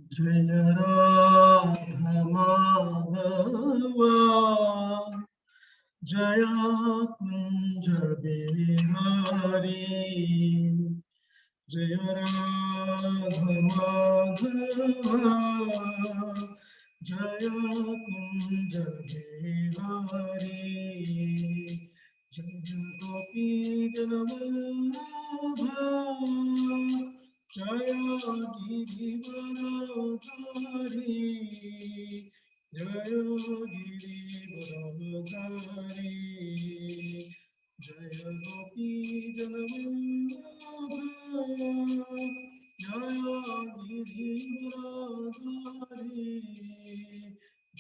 जय राधा माधव जय कुंज बिहारी जय राधा माधव जय कुंज बिहारी जय गोपी जनवल्लभ जय गिरिवरधारी जय गिरिवरधारी जय गोपी जनवल्लभ जय गिरिवरधारी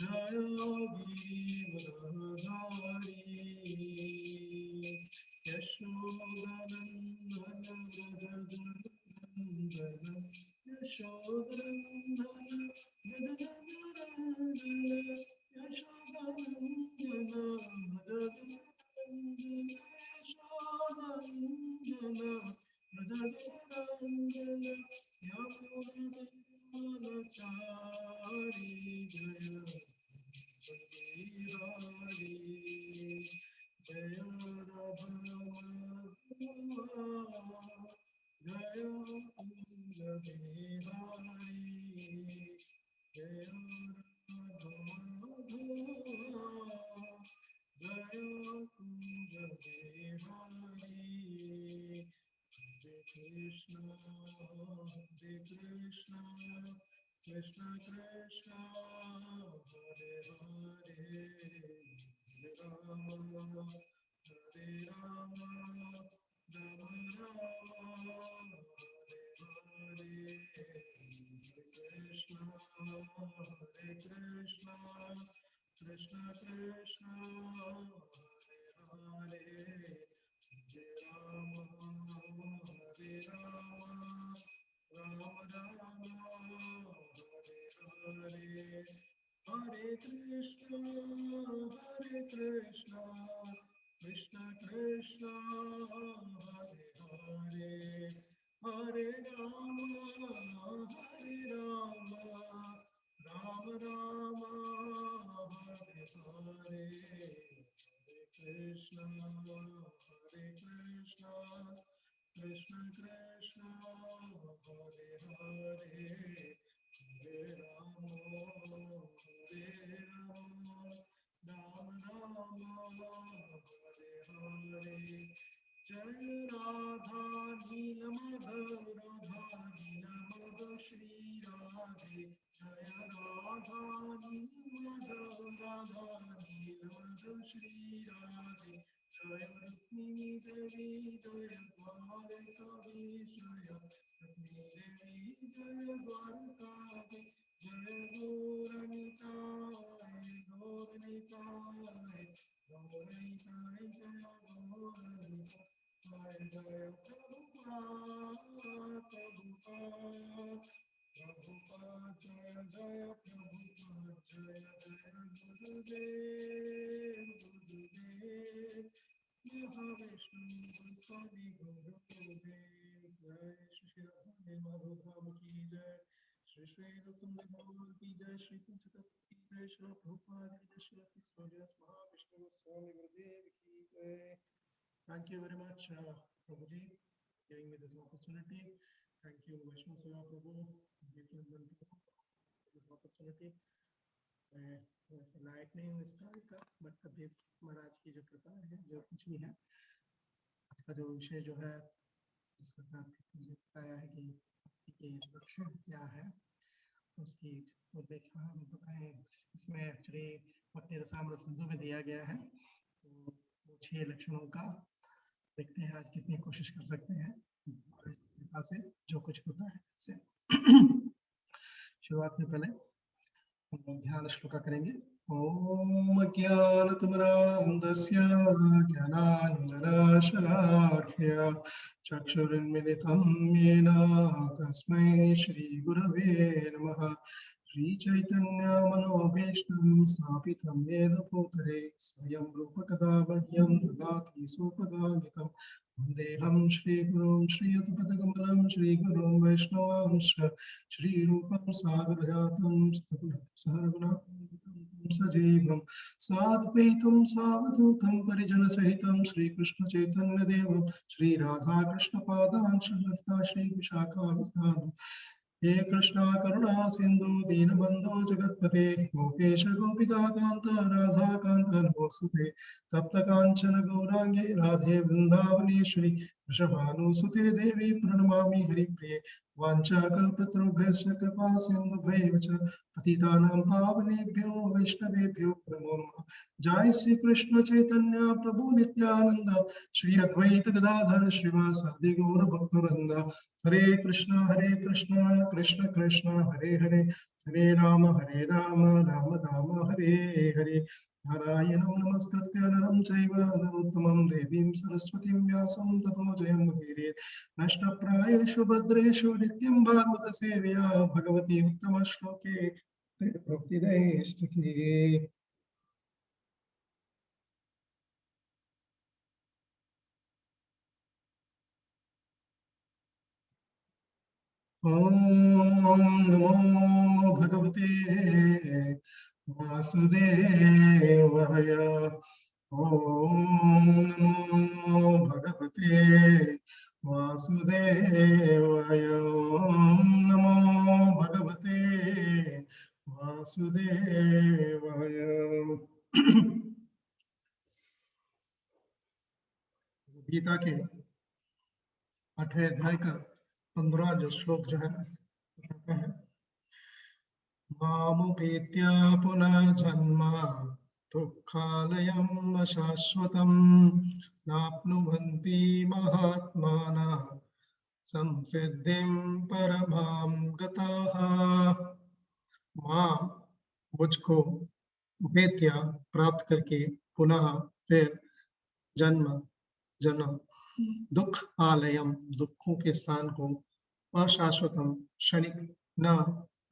जय Girivardhari यशोदनंदन यशोदनंदन Krishna Krishna Hare Hare Hare Rama Hare Rama Rama Rama Hare Hare Krishna Krishna Krishna Krishna Hare Hare Hare Rama Hare Rama Rama Rama Hare Hare Krishna Krishna Krishna Hare Hare Hare Rama Rama Rama Hare Hare Krishna Krishna Krishna Krishna Hare Hare Hare Rama Rama Rama Hare Hare Jai Radha Nila Madhava Radha Nila Madhava Shri Radhe Jai Radha Nila Madhava Radha Nila Madhava Shri Radhe Jai Rukmini Devi Jai Dwarkadishaya Rukmini Devi Jai Dwarkadishaya Jai Gauranitai Gauranitai Gauranitai Jai Gauranitai Jai Jai Prabhupada Prabhupada Prabhupada Jai Jai Prabhupada Jai Jai Gurudev Gurudev Mahavishnu Goswami Gurudev Jai Shri Radha Madhava Dham Ki Jai Shri Shri Rasundar Bhagavan Ki Jai Shri Kunchatat Ki Jai Shri Prabhupada Ki Jai Shri Krishna Mahavishnu Goswami Gurudev Ki Jai. Thank you very much, Prabhuji, giving me this opportunity. Thank you, Vaishnav Seva Prabhu, giving me this opportunity. वैसे lightning star का but अभी महाराज की जो कृपा है जो कुछ भी है आज का जो विषय जो है जिसका मुझे बताया है कि इंट्रोडक्शन क्या है उसकी व्याख्या हम बताएं इसमें एक्चुअली भक्ति रसामृत सिंधु में दिया गया है तो वो 6 लक्षणों का देखते हैं आज कितनी कोशिश कर सकते हैं से जो कुछ होता है से शुरुआत में पहले ध्यान श्लोका करेंगे। ओम ज्ञानतिमिरान्धस्य ज्ञानाञ्जनशलाकया चक्षुरुन्मिलितं येन तस्मै श्रीगुरवे नमः। श्री चैतन्य मनोभीष्टं स्थापितं येन भूतले स्वयं रूपकदा मह्यं ददाति स्वपदान्वितं वन्देऽहं श्रीगुरुं श्रीयुतपदकमलं श्रीगुरुं वैष्णवांश्च श्रीरूपं सागरजातं सहगुणात्मकं सजीवं साद्वैतं सावधूतं परिजनसहितं श्रीकृष्णचैतन्यदेवं श्रीराधाकृष्णपादान् श्रीविशाखाविधानम् हे कृष्णा करुणा सिंधु दीनबंधो जगतपते गोपेश गोपिका कांत राधा कांत नमोस्तुते तप्त कांचन गौरांगे राधे वृंदावनेश्वरी वृषभानुसुते देवी प्रणमामि हरिप्रिये वाञ्छाकल्पतरुभ्यश्च कृपा सिन्धुभ्यैव च पतितानां पावनेभ्यो वैष्णवेभ्यो नमो नमः। जय श्री कृष्ण चैतन्य प्रभु नित्यानंद श्री अद्वैत गदाधर श्रीवासादि गौर भक्तवृंद हरे कृष्णा कृष्ण कृष्ण हरे हरे हरे राम राम राम हरे हरे नारायणं नमस्कृत्य नरं चैव नरोत्तमं देवीं सरस्वतीं व्यासं ततो जयमुदीरयेत् नष्टप्रायेषु भद्रेषु नित्यं भागवत सेवया भगवती उत्तमश्लोके भक्तिदैस्तुति। ॐ नमो भगवते वासुदेवाय। ॐ नमो भगवते वासुदेवाय। ॐ नमो भगवते वासुदेवाय। गीता के 8वें अध्याय का 15 जो श्लोक जो है मामुपेत्य पुनर्जन्म दुःखालयम् अशाश्वतम् नाप्नुवन्ति महात्मानः संसिद्धिं परमां गताः। माम मुझको उपेत्य प्राप्त करके पुनः फिर जन्म जन्म दुख आलयम दुखों के स्थान को अशाश्वतम क्षणिक न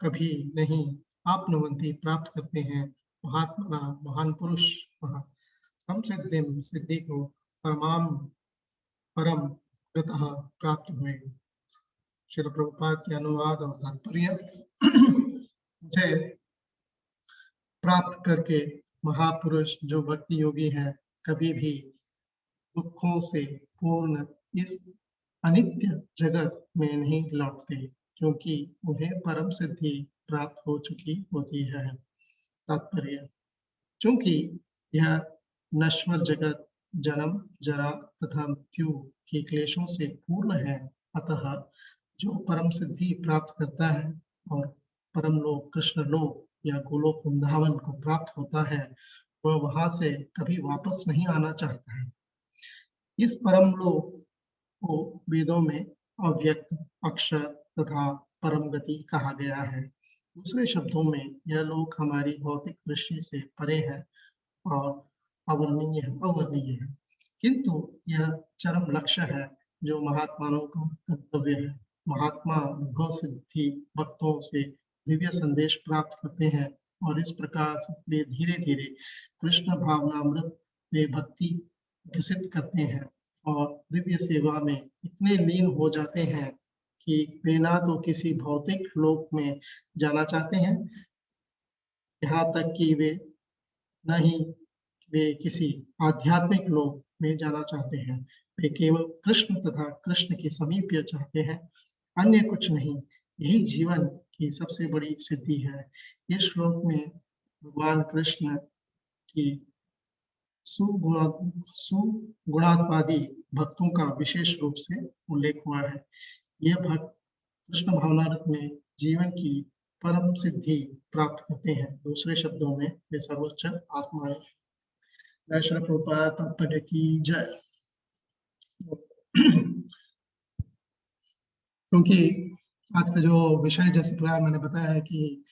कभी नहीं आपनुवंती प्राप्त करते हैं महात्मा महान पुरुष संसिद्धिम सिद्धि को परमाम परम गतः प्राप्त हुए। श्रील प्रभुपाद के अनुवाद और तात्पर्य मुझे प्राप्त करके महापुरुष जो भक्ति योगी है कभी भी दुखों से पूर्ण इस अनित्य जगत में नहीं लौटते क्योंकि उन्हें परम सिद्धि प्राप्त हो चुकी होती है। तात्पर्य चूंकि यह नश्वर जगत जन्म जरा तथा मृत्यु के क्लेशों से पूर्ण है अतः जो परम सिद्धि प्राप्त करता है और परम लोक कृष्ण लोक या गोलोक वृंदावन को प्राप्त होता है वह वहां से कभी वापस नहीं आना चाहता है। इस परम लोक को वेदों में अव्यक्त अक्षर तथा परम गति कहा गया है। दूसरे शब्दों में यह लोक हमारी भौतिक दृष्टि से परे है और अवर्णनीय है किंतु यह चरम लक्ष्य है जो महात्माओं का कर्तव्य है। महात्मा अनुभव सिद्धि भक्तों से दिव्य संदेश प्राप्त करते हैं और इस प्रकार वे धीरे धीरे कृष्ण भावनामृत में भक्ति विकसित करते हैं और दिव्य सेवा में इतने लीन हो जाते हैं कि वे ना तो किसी भौतिक लोक में जाना चाहते हैं यहाँ तक कि वे न ही वे किसी आध्यात्मिक लोक में जाना चाहते हैं। वे केवल कृष्ण तथा कृष्ण के समीप चाहते हैं अन्य कुछ नहीं। यही जीवन की सबसे बड़ी सिद्धि है। इस श्लोक में भगवान कृष्ण की सुगुणात्पादी भक्तों का विशेष रूप से उल्लेख हुआ है। यह भक्त कृष्ण भावनामृत में जीवन की परम सिद्धि प्राप्त करते हैं। दूसरे शब्दों में वे सर्वोच्च आत्माएं। जय श्री प्रभुपाद तात्पर्य की जय। क्योंकि आज का जो विषय जैसे प्रकार मैंने बताया है कि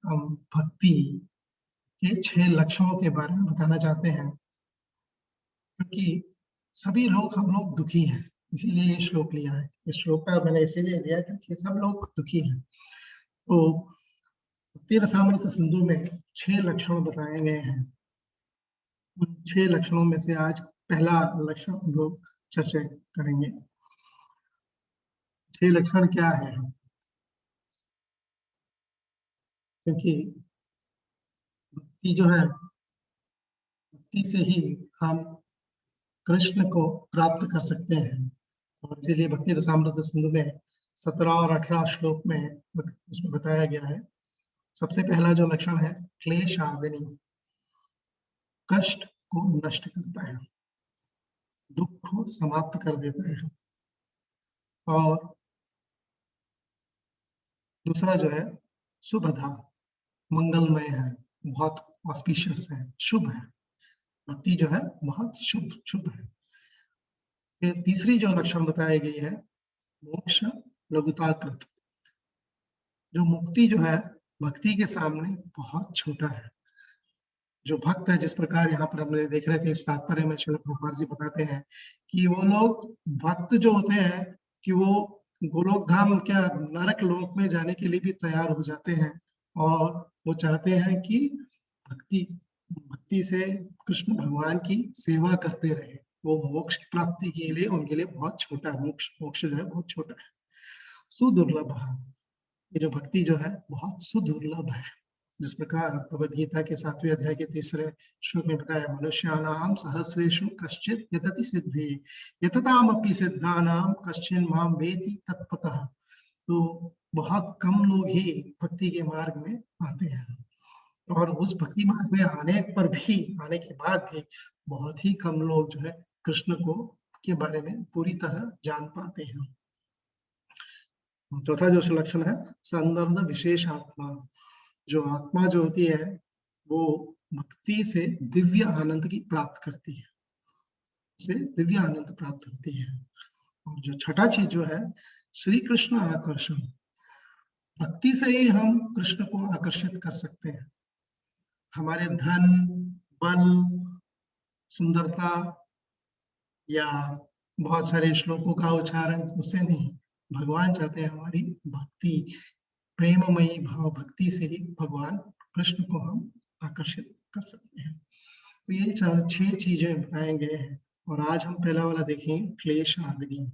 हम भक्ति के 6 लक्षणों के बारे में बताना चाहते हैं क्योंकि सभी लोग हम लोग दुखी हैं इसीलिए ये श्लोक लिया है। इस श्लोक का मैंने इसीलिए लिया क्योंकि सब लोग दुखी हैं। तो भक्ति रसामृत सिंधु में 6 लक्षण बताए गए हैं। उन 6 लक्षणों में से आज पहला लक्षण हम लोग चर्चा करेंगे। 6 लक्षण क्या है? क्योंकि भक्ति जो है, भक्ति से ही हम कृष्ण को प्राप्त कर सकते हैं, और इसीलिए भक्ति रसामृत सिंधु में 17 और 18 श्लोक में इसमें बताया गया है। सबसे पहला जो लक्षण है, क्लेश आदिनी, कष्ट को नष्ट करता है, दुख को समाप्त कर देता है। और दूसरा जो है, शुभधा, मंगलमय है, बहुत ऑस्पिशियस है, शुभ है। भक्ति जो है बहुत शुभ है। फिर तीसरी जो लक्षण बताई गई है, मोक्ष लघुताकृत, जो मुक्ति जो है भक्ति के सामने बहुत छोटा है। जो भक्त है, जिस प्रकार यहाँ पर हमने देख रहे थे इस तात्पर्य में श्रील प्रभुपाद जी बताते हैं कि वो लोग भक्त जो होते हैं कि वो गोलोक धाम क्या नरक लोक में जाने के लिए भी तैयार हो जाते हैं, और वो चाहते हैं कि भक्ति से कृष्ण भगवान की सेवा करते रहे। वो मोक्ष की प्राप्ति के लिए उनके लिए बहुत छोटा है, मोक्ष जो है बहुत छोटा है, सुदुर्लभ है। ये जो भक्ति जो है बहुत सुदुर्लभ है। जिस प्रकार भगवद गीता के 7वें अध्याय के 3रे श्लोक में बताया, मनुष्याणाम सहस्रेषु कश्चित् यतति सिद्धि यततामपि सिद्धानाम कश्चिन् माम वेति तत्पतः। तो बहुत कम लोग ही भक्ति के मार्ग में आते हैं, और उस भक्ति मार्ग में आने के बाद भी बहुत ही कम लोग जो है कृष्ण को के बारे में पूरी तरह जान पाते हैं। चौथा जो लक्षण है, संदर्भ विशेष आत्मा, जो आत्मा जो होती है वो भक्ति से दिव्य आनंद की प्राप्त करती है, उसे दिव्य आनंद प्राप्त होती है। और जो छठा चीज जो है, श्री कृष्ण आकर्षण, भक्ति से ही हम कृष्ण को आकर्षित कर सकते हैं। हमारे धन, बल, सुंदरता या बहुत सारे श्लोकों का उच्चारण, उससे नहीं, भगवान चाहते हैं हमारी भक्ति, प्रेममयी भाव भक्ति से ही भगवान कृष्ण को हम आकर्षित कर सकते हैं। तो ये 6 चीजें बताए गए हैं, और आज हम पहला वाला देखेंगे, क्लेश आदिनी,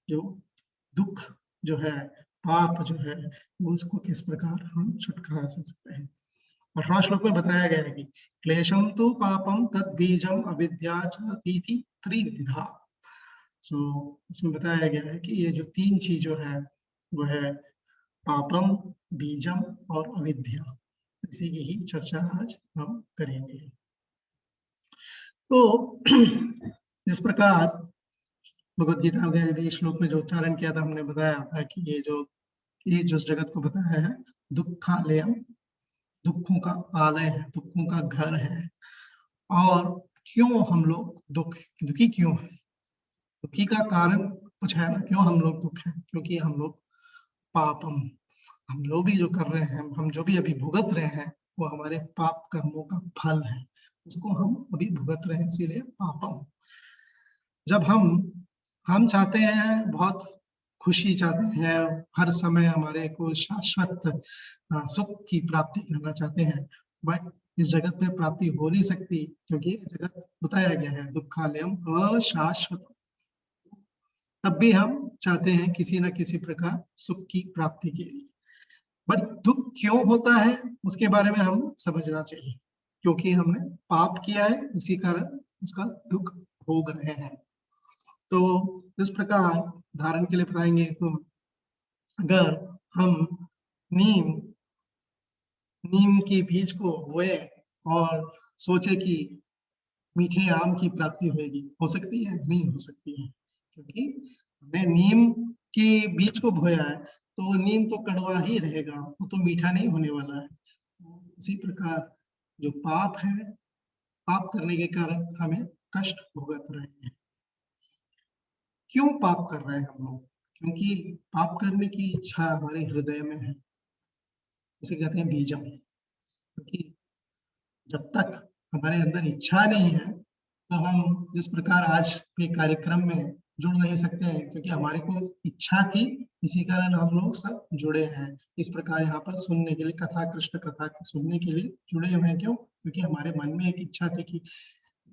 जो दुख जो है, पाप जो है, उसको किस प्रकार हम छुटकारा सकते हैं। 18 श्लोक में बताया गया है कि क्लेशम तो पापम तद बीजम अविद्या इति त्रिविधा। सो इसमें बताया गया है कि ये जो 3 चीजों है वो है पापम, बीजम और अविद्या। इसी की ही चर्चा आज हम करेंगे। तो जिस प्रकार भगवद गीता के श्लोक में जो उच्चारण किया था, हमने बताया था कि ये जो जगत को बताया है, दुखालयम, दुखों का आलय है, दुखों का घर है। और क्यों हम लोग दुखी क्यों है? दुखी का कारण कुछ है ना, क्यों हम लोग दुख है? क्योंकि हम लोग पापम, हम लोग भी जो कर रहे हैं, हम जो भी अभी भुगत रहे हैं, वो हमारे पाप कर्मों का फल है, उसको हम अभी भुगत रहे हैं, इसीलिए पापम। जब हम चाहते हैं, बहुत खुशी चाहते हैं, हर समय हमारे को शाश्वत सुख की प्राप्ति करना चाहते हैं, बट इस जगत में प्राप्ति हो नहीं सकती, क्योंकि जगत बताया गया है दुखालयम अशाश्वत। तब भी हम चाहते हैं किसी न किसी प्रकार सुख की प्राप्ति के लिए, बट दुख क्यों होता है उसके बारे में हम समझना चाहिए, क्योंकि हमने पाप किया है, इसी कारण उसका दुख भोग रहे हैं। तो इस प्रकार धारण के लिए बताएंगे, तो अगर हम नीम के बीज को बोए और सोचे कि मीठे आम की प्राप्ति होगी, हो सकती है? नहीं हो सकती है, क्योंकि हमने नीम के बीज को बोया है, तो नीम तो कड़वा ही रहेगा, वो तो मीठा नहीं होने वाला है। इसी प्रकार जो पाप है, पाप करने के कारण हमें कष्ट भुगत रहे हैं। क्यों पाप कर रहे हैं हम लोग? क्योंकि पाप करने की इच्छा हमारे हृदय में है, इसे कहते हैं बीजम। क्योंकि जब तक हमारे अंदर इच्छा नहीं है, तो हम जिस प्रकार आज के कार्यक्रम में जुड़ नहीं सकते हैं, क्योंकि हमारे को इच्छा थी, इसी कारण हम लोग सब जुड़े हैं। इस प्रकार यहाँ पर सुनने के लिए, कथा, कृष्ण कथा को सुनने के लिए जुड़े हुए हैं। क्यों? क्योंकि हमारे मन में एक इच्छा थी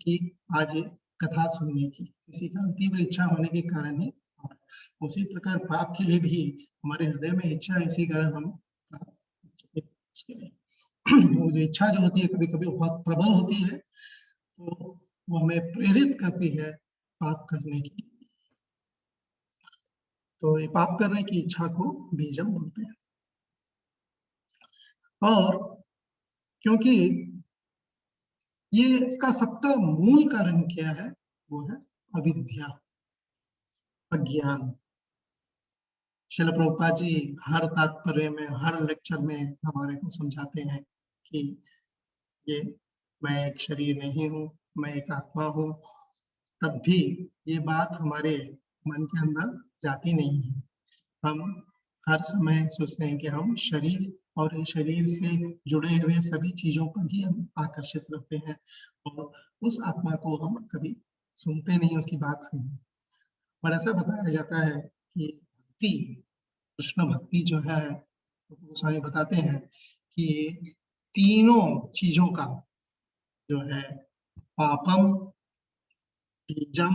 कि आज ये कथा सुनने की, इसी कारण तीव्र इच्छा होने के कारण ही। उसी प्रकार पाप के लिए भी हमारे हृदय में इच्छा है, इसी कारण हम उसके लिए वो जो इच्छा जो होती है कभी कभी बहुत प्रबल होती है, तो वो हमें प्रेरित करती है पाप करने की। तो ये पाप करने की इच्छा को बीजम बोलते हैं। और क्योंकि ये इसका सबका मूल कारण क्या है, वो है अविद्या, अज्ञान। श्रील प्रभुपाद जी हर तात्पर्य में, हर लेक्चर में हमारे को समझाते हैं कि ये मैं एक शरीर नहीं हूँ, मैं एक आत्मा हूँ। तब भी ये बात हमारे मन के अंदर जाती नहीं है। हम हर समय सोचते हैं कि हम शरीर और इस शरीर से जुड़े हुए सभी चीजों पर ही हम आकर्षित रहते हैं, और उस आत्मा को हम कभी सुनते नहीं, उसकी बात सुनते। और ऐसा बताया जाता है कि भक्ति, कृष्ण भक्ति जो है, गोस्वामी बताते हैं कि तीनों चीजों का जो है, पापम, बीजम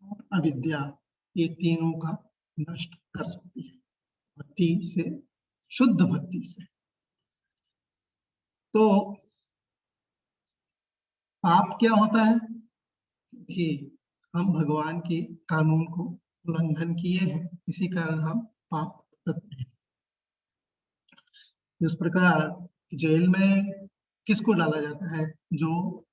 और अविद्या, ये तीनों का नष्ट कर सकती है भक्ति से, शुद्ध भक्ति से। तो पाप क्या होता है? कि हम भगवान के कानून को उल्लंघन किए हैं, इसी कारण हम पाप करते हैं। जिस प्रकार जेल में किसको डाला जाता है? जो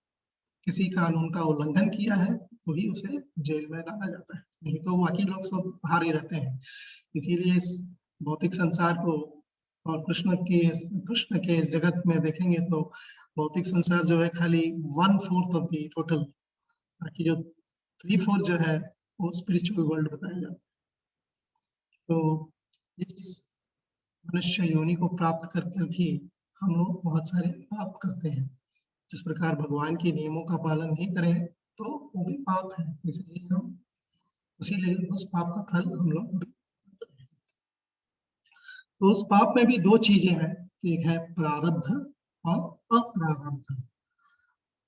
किसी कानून का उल्लंघन किया है तो ही उसे जेल में डाला जाता है, नहीं तो बाकी लोग सब बाहर ही रहते हैं। इसीलिए इस भौतिक संसार को और कृष्ण के जगत में देखेंगे तो भौतिक संसार जो है खाली 1/4 ऑफ दी टोटल, बाकी जो 3/4 जो है वो स्पिरिचुअल वर्ल्ड बताया जाता है। तो इस मनुष्य योनि को प्राप्त करके भी हम लोग बहुत सारे पाप करते हैं। जिस प्रकार भगवान के नियमों का पालन नहीं करें तो वो भी पाप है, इसलिए हम उसीलिए उस पाप का फल हम लोग। तो उस पाप में भी दो चीजें हैं, एक है प्रारब्ध और अप्रारब्ध।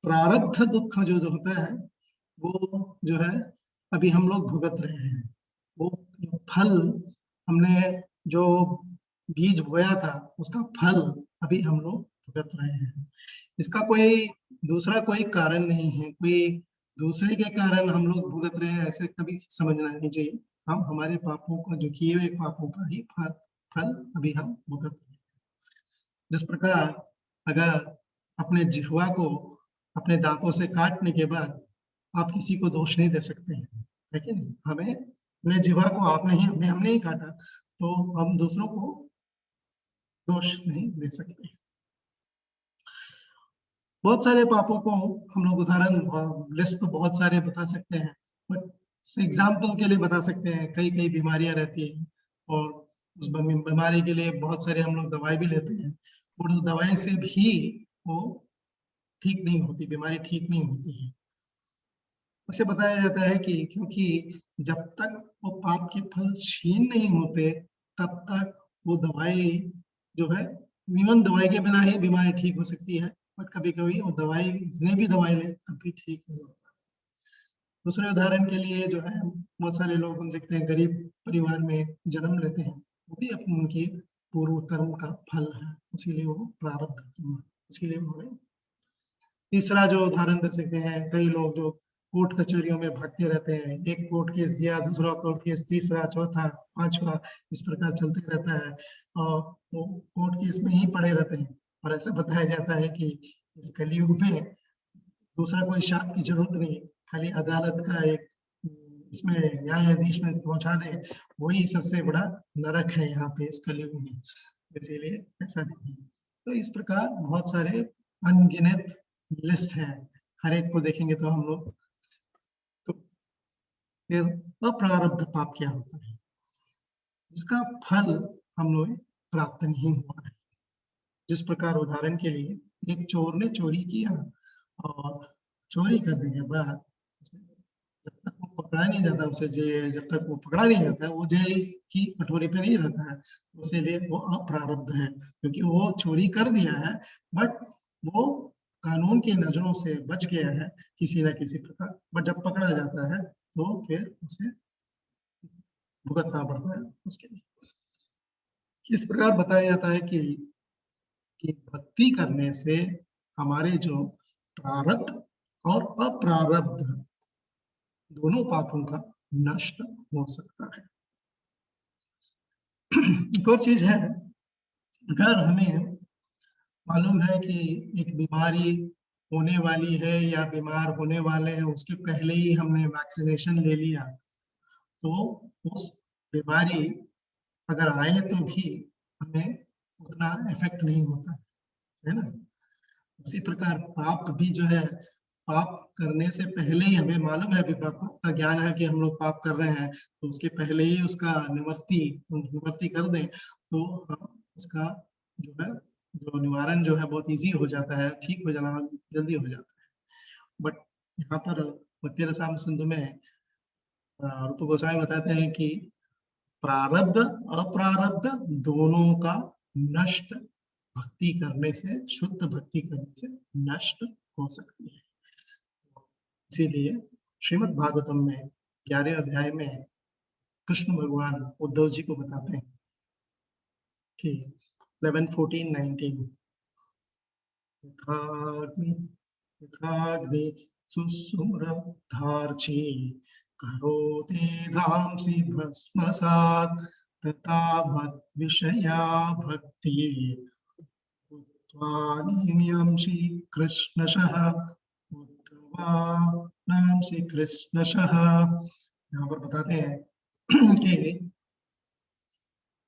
प्रारब्ध दुख जो होता है वो जो है अभी हम लोग भुगत रहे हैं। वो फल, हमने जो बीज बोया था उसका फल अभी हम लोग भुगत रहे हैं। इसका कोई दूसरा कोई कारण नहीं है, कोई दूसरे के कारण हम लोग भुगत रहे हैं ऐसे कभी समझना नहीं चाहिए। हम हमारे पापों को, जो किए हुए पापों का ही फल अभी हम भुगत रहे हैं। जिस प्रकार अगर अपने जिह्वा को अपने दांतों से काटने के बाद आप किसी को दोष नहीं दे सकते हैं, है कि नहीं? हमें अपने जिह्वा को आपने ही हमने ही काटा, तो हम दूसरों को दोष नहीं दे सकते। बहुत सारे पापों को हम लोग उदाहरण लिस्ट तो बहुत सारे बता सकते हैं, बट एग्जाम्पल के लिए बता सकते हैं। कई कई बीमारियां रहती हैं और उस बीमारी के लिए बहुत सारे हम लोग दवाई भी लेते हैं, और उस दवाई से भी वो ठीक नहीं होती, बीमारी ठीक नहीं होती है। उसे बताया जाता है कि क्योंकि जब तक वो पाप के फल छीन नहीं होते तब तक वो दवाई जो है, इवन दवाई के बिना ही बीमारी ठीक हो सकती है, बट कभी कभी वो दवाई, जितने भी दवाई ले तब भी ठीक नहीं होता। दूसरे उदाहरण के लिए जो है, बहुत सारे लोग हम देखते हैं गरीब परिवार में जन्म लेते हैं, वो भी अपनी उनकी पूर्व कर्म का फल है, इसीलिए वो प्रारब्ध कर्म है, इसीलिए उन्होंने। तीसरा जो उदाहरण दे सकते हैं, कई लोग जो कोर्ट कचहरियों में भागते रहते हैं, एक कोर्ट केस दिया, दूसरा कोर्ट केस, तीसरा, चौथा, पांचवा, इस प्रकार चलते रहता है और वो कोर्ट केस में ही पड़े रहते हैं। और ऐसा बताया जाता है कि इस कलयुग में दूसरा कोई शाप की जरूरत नहीं, खाली अदालत का एक इसमें न्यायाधीश में पहुंचा दे, वही सबसे बड़ा नरक है यहाँ पे इस कलयुग में। इसीलिए ऐसा नहीं है। तो इस प्रकार बहुत सारे अनगिनत लिस्ट है, हर एक को देखेंगे तो हम लोग। तो फिर अप्रारब्ध पाप क्या होता है? इसका फल हम लोग प्राप्त नहीं हुआ है। जिस प्रकार उदाहरण के लिए एक चोर ने चोरी किया और चोरी करने के बाद जब तक वो पकड़ा नहीं जाता उसे, जब तक वो पकड़ा नहीं जाता है वो जेल की कटोरी पे नहीं रहता है, उसे लिए वो अप्रारब्ध है, क्योंकि वो चोरी कर दिया है बट वो कानून की नजरों से बच गया है किसी न किसी प्रकार, बट जब पकड़ा जाता है तो फिर उसे भुगतना पड़ता है उसके लिए। इस प्रकार बताया जाता है कि भक्ति करने से हमारे जो प्रारब्ध और अप्रारब्ध दोनों पापों का नष्ट हो सकता है। एक और चीज है, अगर हमें मालूम है कि एक बीमारी होने वाली है या बीमार होने वाले हैं, उसके पहले ही हमने वैक्सीनेशन ले लिया, तो उस बीमारी अगर आए तो भी हमें उतना इफेक्ट नहीं होता है ना। उसी प्रकार पाप भी जो है, पाप करने से पहले ही हमें मालूम है, अभी पाप का ज्ञान है कि हम लोग पाप कर रहे हैं, तो उसके पहले ही उसका निवृत्ति कर दें तो उसका जो है, जो निवारण जो है बहुत इजी हो जाता है, ठीक हो जाना जल्दी हो जाता है। बट यहाँ पर भक्ति रसायन सिंधु में रूप गोस्वामी बताते हैं कि प्रारब्ध अप्रारब्ध दोनों का नष्ट भक्ति करने से, शुद्ध भक्ति करने से नष्ट हो सकती है। इसीलिए श्रीमद् भागवतम में 11वें अध्याय में कृष्ण भगवान उद्धव जी को बताते हैं कि 11, 14, 19 यथाग्नि सुसुम्रधार्ची करोति धांसि भस्मसात् तथा मद्विषया भक्ति उत्वानियंसि कृष्णशः उद्धवानांसि कृष्णशः। यहाँ पर बताते हैं कि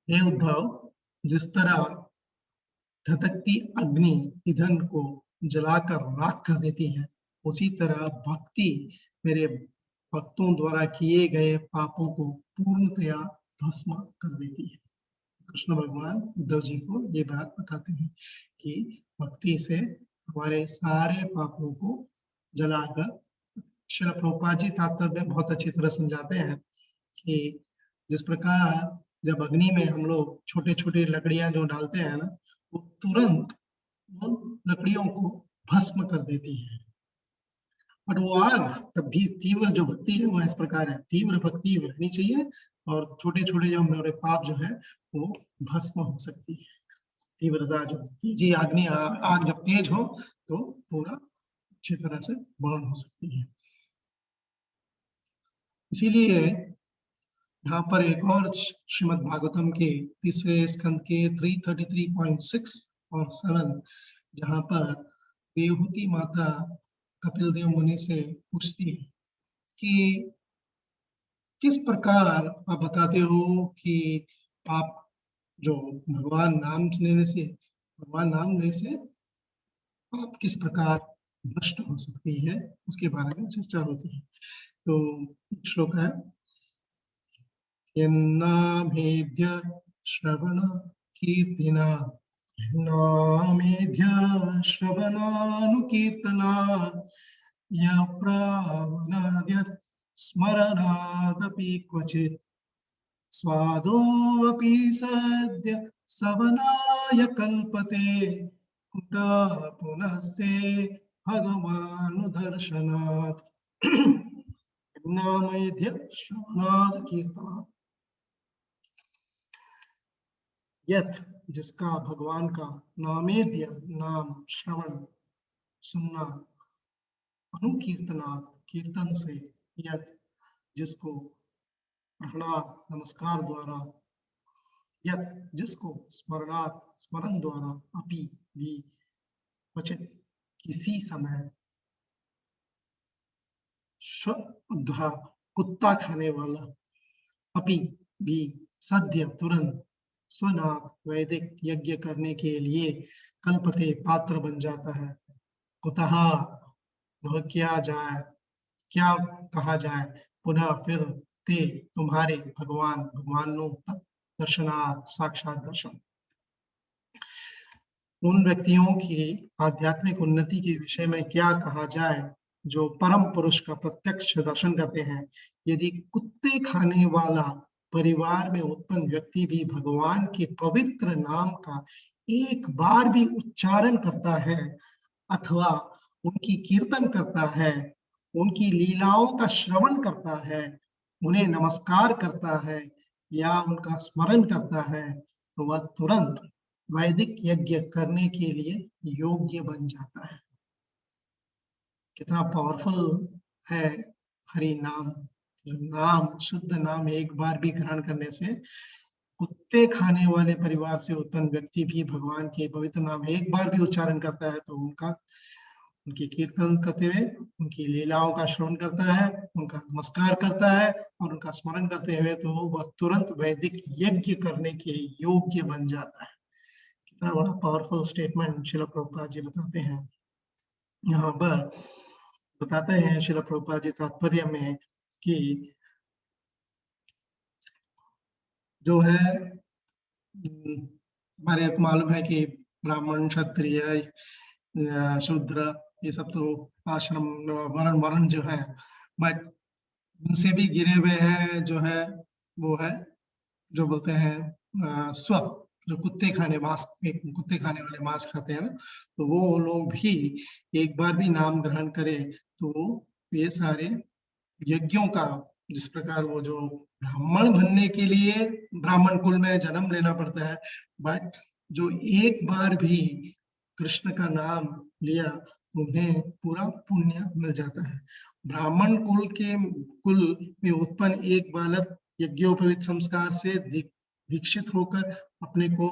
हे उद्धव, जिस तरह धधकती अग्नि ईंधन को जलाकर राख कर देती है, उसी तरह भक्ति मेरे भक्तों द्वारा किए गए पापों को पूर्णतया भस्म कर देती है। कृष्ण भगवान उद्धव जी को ये बात बताते हैं कि भक्ति से हमारे सारे पापों को जलाकर, श्रील प्रभुपाद जी तात्पर्य में बहुत अच्छी तरह समझाते हैं कि जिस प्रकार जब अग्नि में हम लोग छोटे छोटे लकड़ियां जो डालते हैं ना, वो तुरंत उन लकड़ियों को भस्म कर देती है, बट वो आग तब भी तीव्र जो भक्ति है वो इस प्रकार है, तीव्र भक्ति रखनी चाहिए और छोटे छोटे जो हमारे पाप जो है वो भस्म हो सकती है। तीव्रता जो तेजी अग्नि आग जब तेज हो तो पूरा अच्छी तरह से बर्न हो सकती है। इसीलिए यहाँ पर एक और श्रीमद् भागवतम के तीसरे स्कंद के 333.6 और 7, जहाँ पर देवहूति माता कपिल देव मुनि से पूछती है कि किस प्रकार आप बताते हो कि आप जो भगवान नाम लेने से आप किस प्रकार नष्ट हो सकती है, उसके बारे में चर्चा होती है। तो श्लोक है, यन्नामेध्य श्रवण कीर्तिना नामेध्य श्रवणानुकीर्तना यप्रावनाद्यत् स्मरणादपि क्वचित् स्वादोऽपि सद्य सवनाय कल्पते कुतः पुनस्ते भगवानुदर्शनात् नामेध्य श्रवणात् कीर्तनात्। यत् जिसका भगवान का नामेध्य नाम श्रवण सुनना, अनुकीर्तनात् कीर्तन से, यत् जिसको प्रणाम नमस्कार द्वारा, यत् जिसको स्मरणात् स्मरण द्वारा, अपि भी क्वचित किसी समय, शुद्धा कुत्ता खाने वाला, अपि भी सद्य तुरंत, स्वनाथ वैदिक यज्ञ करने के लिए कल्पते पात्र बन जाता है। कुतः वह क्या कहा जाए, पुनः फिर ते तुम्हारे भगवानों दर्शनात् साक्षात दर्शन। उन व्यक्तियों की आध्यात्मिक उन्नति के विषय में क्या कहा जाए जो परम पुरुष का प्रत्यक्ष दर्शन करते हैं। यदि कुत्ते खाने वाला परिवार में उत्पन्न व्यक्ति भी भगवान के पवित्र नाम का एक बार भी उच्चारण करता है अथवा उनकी कीर्तन करता है, उनकी लीलाओं का श्रवण करता है, उन्हें नमस्कार करता है या उनका स्मरण करता है, तो वह तुरंत वैदिक यज्ञ करने के लिए योग्य बन जाता है। कितना पावरफुल है हरि नाम। जो नाम, शुद्ध नाम एक बार भी ग्रहण करने से, कुत्ते खाने वाले परिवार से उत्पन्न व्यक्ति भी भगवान के पवित्र नाम एक बार भी उच्चारण करता है तो उनकी कीर्तन करते हुए उनकी लीलाओं का श्रवण करता है, उनका नमस्कार करता है और उनका स्मरण करते हुए तो वह तुरंत वैदिक यज्ञ करने के योग्य बन जाता है। कितना बड़ा पावरफुल स्टेटमेंट श्रील प्रभुपाद जी बताते हैं। यहाँ पर बताते हैं श्रील प्रभुपाद जी तात्पर्य में कि जो है हमारे को मालूम है कि ब्राह्मण, क्षत्रिय, शूद्र, ये सब तो आश्रम वर्ण जो है, बट उनसे भी गिरे हुए हैं जो है वो है जो बोलते हैं स्व, जो कुत्ते खाने वाले मांस खाते हैं ना, तो वो लोग भी एक बार भी नाम ग्रहण करें तो ये सारे यज्ञों का, जिस प्रकार वो जो ब्राह्मण बनने के लिए ब्राह्मण कुल में जन्म लेना पड़ता है, बट जो एक बार भी कृष्ण का नाम लिया उन्हें पूरा पुण्य मिल जाता है। ब्राह्मण कुल में उत्पन्न एक बालक यज्ञोपवीत संस्कार से दीक्षित होकर अपने को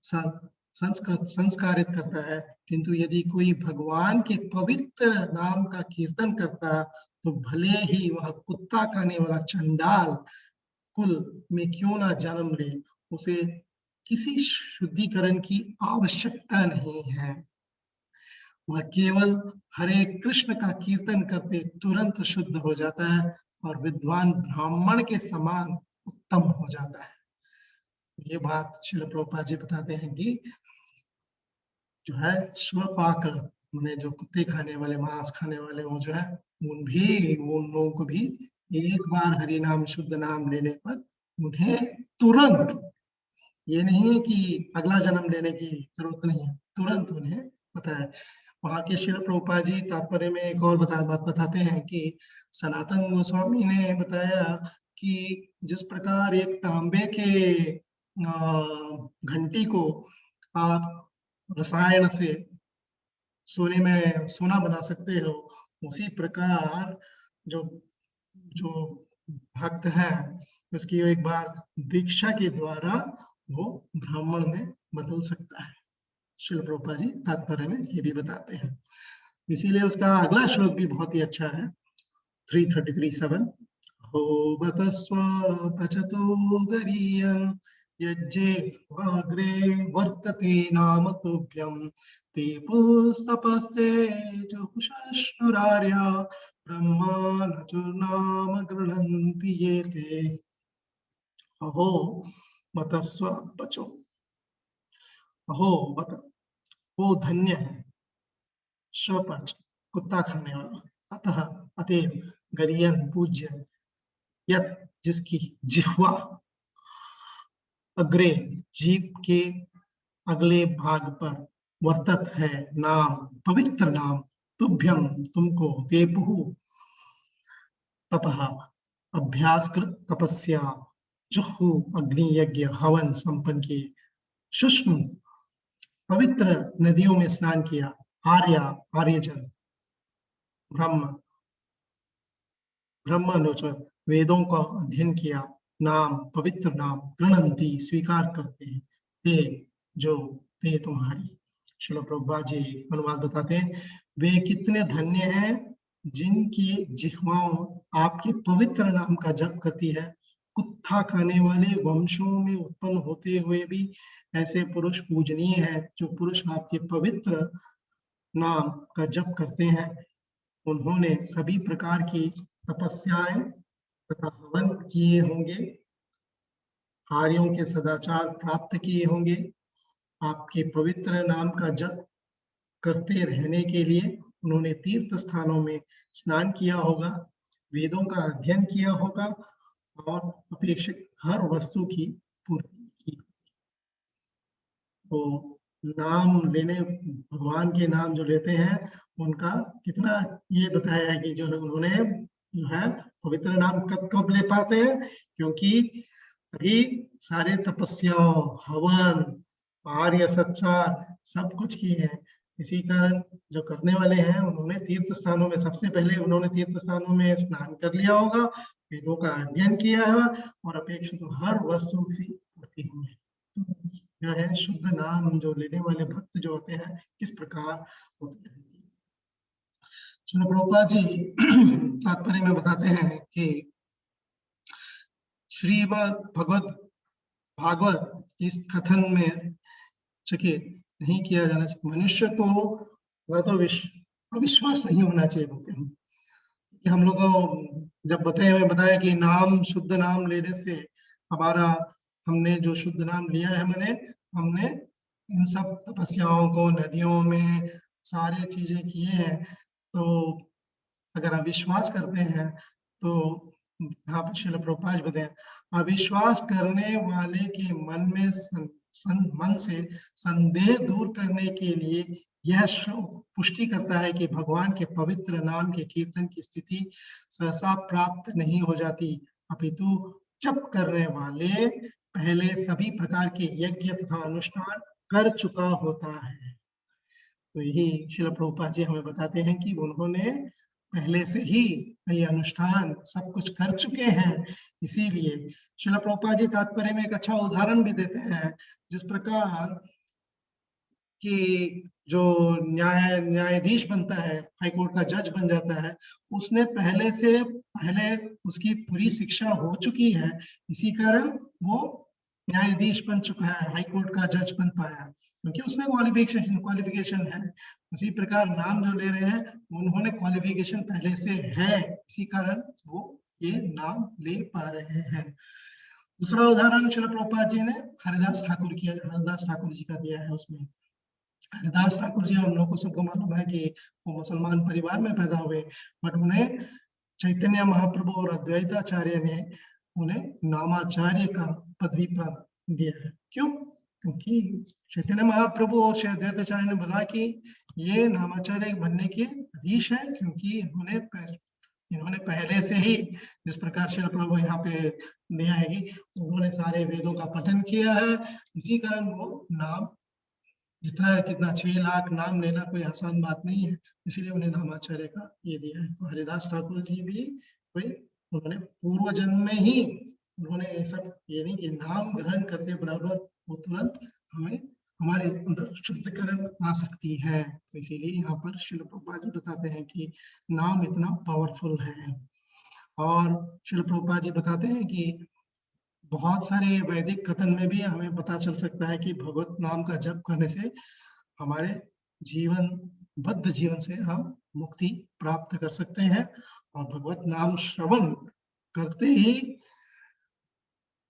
संस्कारित करता है, किंतु यदि कोई भगवान के पवित्र नाम का कीर्तन करता तो भले ही वह कुत्ता खाने वाला चंडाल कुल में क्यों ना जन्म ले, उसे किसी शुद्धिकरण की आवश्यकता नहीं है। वह केवल हरे कृष्ण का कीर्तन करते तुरंत शुद्ध हो जाता है और विद्वान ब्राह्मण के समान उत्तम हो जाता है। ये बात श्रील प्रभुपाद जी बताते हैं कि जो है स्वपाक, उन्हें जो कुत्ते खाने वाले, मांस खाने वाले वो जो है उन लोगों को भी एक बार हरि नाम, शुद्ध नाम लेने पर उन्हें तुरंत, ये नहीं है कि अगला जन्म लेने की जरूरत नहीं है, तुरंत उन्हें पता है। वहां के श्रील प्रभुपाद जी तात्पर्य में एक और बात बताते हैं कि सनातन गोस्वामी ने बताया कि जिस प्रकार एक तांबे के घंटी को आप रसायन से सोना बना सकते हो, उसी प्रकार जो जो भक्त है उसकी एक बार दीक्षा के द्वारा वो ब्राह्मण में बदल सकता है। श्रील प्रभुपाद जी तात्पर्य में ये भी बताते हैं। इसीलिए उसका अगला श्लोक भी बहुत ही अच्छा है, 333:7। हो बत स्व पचतो गरीयन् यज्ञे अग्रे वर्तते नाम तुभ्यं ते पुस्तपस्ते जुहुषश्नुरार्या ब्रह्मान् चुर्नाम गृह्णन्ति ये ते। अहो बत स्व पचो, अहो बत, वो धन्य है, स्वपच कुत्ता खाने वाला, अतः अतएव गरियन पूज्य, यत जिसकी जिह्वा अग्रे जीव के अगले भाग पर वर्तत है नाम, पवित्र नाम, तुभ्यम तुमको, देपुहु तपः अभ्यासकृत तपस्या, जुहु अग्नि यज्ञ हवन संपन्न किए, शुष्म पवित्र नदियों में स्नान किया, आर्यजन ब्रह्मनुच वेदों का अध्ययन किया, नाम पवित्र नाम, गृह्णन्ति स्वीकार करते हैं, ते तुम्हारी। श्रील प्रभुपाद जी अनुवाद बताते हैं, वे कितने धन्य हैं जिनकी जिह्वाओं आपके पवित्र नाम का जप करती है। कुत्ता खाने वाले वंशों में उत्पन्न होते हुए भी ऐसे पुरुष पूजनीय हैं जो पुरुष आपके पवित्र नाम का जप करते हैं। उन्होंने सभी प्रकार की तपस्याएं तथा हवन किए होंगे, आर्यों के सदाचार प्राप्त किए होंगे, आपके पवित्र नाम का जप करते रहने के लिए उन्होंने तीर्थ स्थानों में स्नान किया होगा, वेदों का अध्ययन किया होगा और अपेक्षित हर वस्तु की पूर्ति की। तो नाम लेने, भगवान के नाम जो लेते हैं उनका कितना ये बताया है कि जो उन्होंने जो है पवित्र नाम कब कब ले पाते हैं, क्योंकि अभी सारे तपस्याओं, हवन, आर्य सत्सार सब कुछ किए हैं। इसी कारण जो करने वाले हैं उन्होंने तीर्थ स्थानों में, सबसे पहले उन्होंने तीर्थ स्थानों में स्नान कर लिया होगा, वेदों का अध्ययन किया है और अपेक्षित हर वस्तु की पूर्ति हुई है। तो जो है शुद्ध नाम जो लेने वाले भक्त जो होते हैं किस प्रकार होते हैं। श्रील प्रभुपाद जी तात्पर्य में बताते हैं कि श्रीमद् भागवत इस कथन में चकित नहीं किया जाना चाहिए। मनुष्य को तो अविश्वास नहीं होना चाहिए। बोलते हैं कि हम लोग को जब बताया कि नाम, शुद्ध नाम लेने से हमारा, हमने जो शुद्ध नाम लिया है, हमने इन सब तपस्याओं को, नदियों में सारे चीजें किए हैं, तो अगर अविश्वास करते हैं तो यहाँ पर श्रील प्रभुपाद बताएं, अविश्वास करने वाले के मन में मन से संदेह दूर करने के लिए यह पुष्टि करता है कि भगवान के पवित्र नाम के कीर्तन की स्थिति सहसा प्राप्त नहीं हो जाती, अपितु जप करने वाले पहले सभी प्रकार के यज्ञ तथा अनुष्ठान कर चुका होता है। तो यही श्रील प्रभुपाद जी हमें बताते हैं कि उन्होंने पहले से ही ये अनुष्ठान सब कुछ कर चुके हैं। इसीलिए श्रील प्रभुपाद जी तात्पर्य में एक अच्छा उदाहरण भी देते हैं, जिस प्रकार कि जो न्यायाधीश बनता है, हाई कोर्ट का जज बन जाता है, उसने पहले उसकी पूरी शिक्षा हो चुकी है, इसी कारण वो न्यायाधीश बन चुका है, हाई कोर्ट का जज बन पाया, क्योंकि उसने क्वालिफिकेशन है। इसी प्रकार नाम जो ले रहे हैं उन्होंने क्वालिफिकेशन पहले से है, इसी कारण वो ये नाम ले पा रहे हैं। दूसरा उदाहरण श्रील प्रभुपाद जी ने हरिदास ठाकुर जी का दिया है। उसमें हरिदास ठाकुर जी, हम लोग को सबको मालूम है कि वो मुसलमान परिवार में पैदा हुए, बट उन्हें चैतन्य महाप्रभु और अद्वैताचार्य ने उन्हें नामाचार्य का पदवी प्राप्त दिया है। क्यों? क्योंकि चैतन्य महाप्रभु और श्री अद्वैताचार्य ने बताया कि ये नामाचार्य बनने के अधीश है, क्योंकि इन्होंने पहले से ही, जिस प्रकार श्री प्रभु यहाँ पे दिया है कि उन्होंने सारे वेदों का पठन किया है, इसी कारण वो नाम कितना 6 लाख नाम लेना कोई आसान बात नहीं है, इसीलिए उन्हें नामाचार्य का ये दिया है। तो हरिदास ठाकुर जी भी कोई, उन्होंने पूर्व जन्म में ही उन्होंने ये सब, ये नहीं कि नाम ग्रहण करते बराबर वो तुरंत हमें हमारे अंदर शुद्धिकरण आ सकती है। तो इसीलिए यहाँ पर श्रील प्रभुपाद जी बताते हैं कि नाम इतना पावरफुल है। और श्रील प्रभुपाद जी बताते हैं कि बहुत सारे वैदिक कथन में भी हमें पता चल सकता है कि भगवत नाम का जप करने से हमारे बद्ध जीवन से हम मुक्ति प्राप्त कर सकते हैं, और भगवत नाम श्रवण करते ही,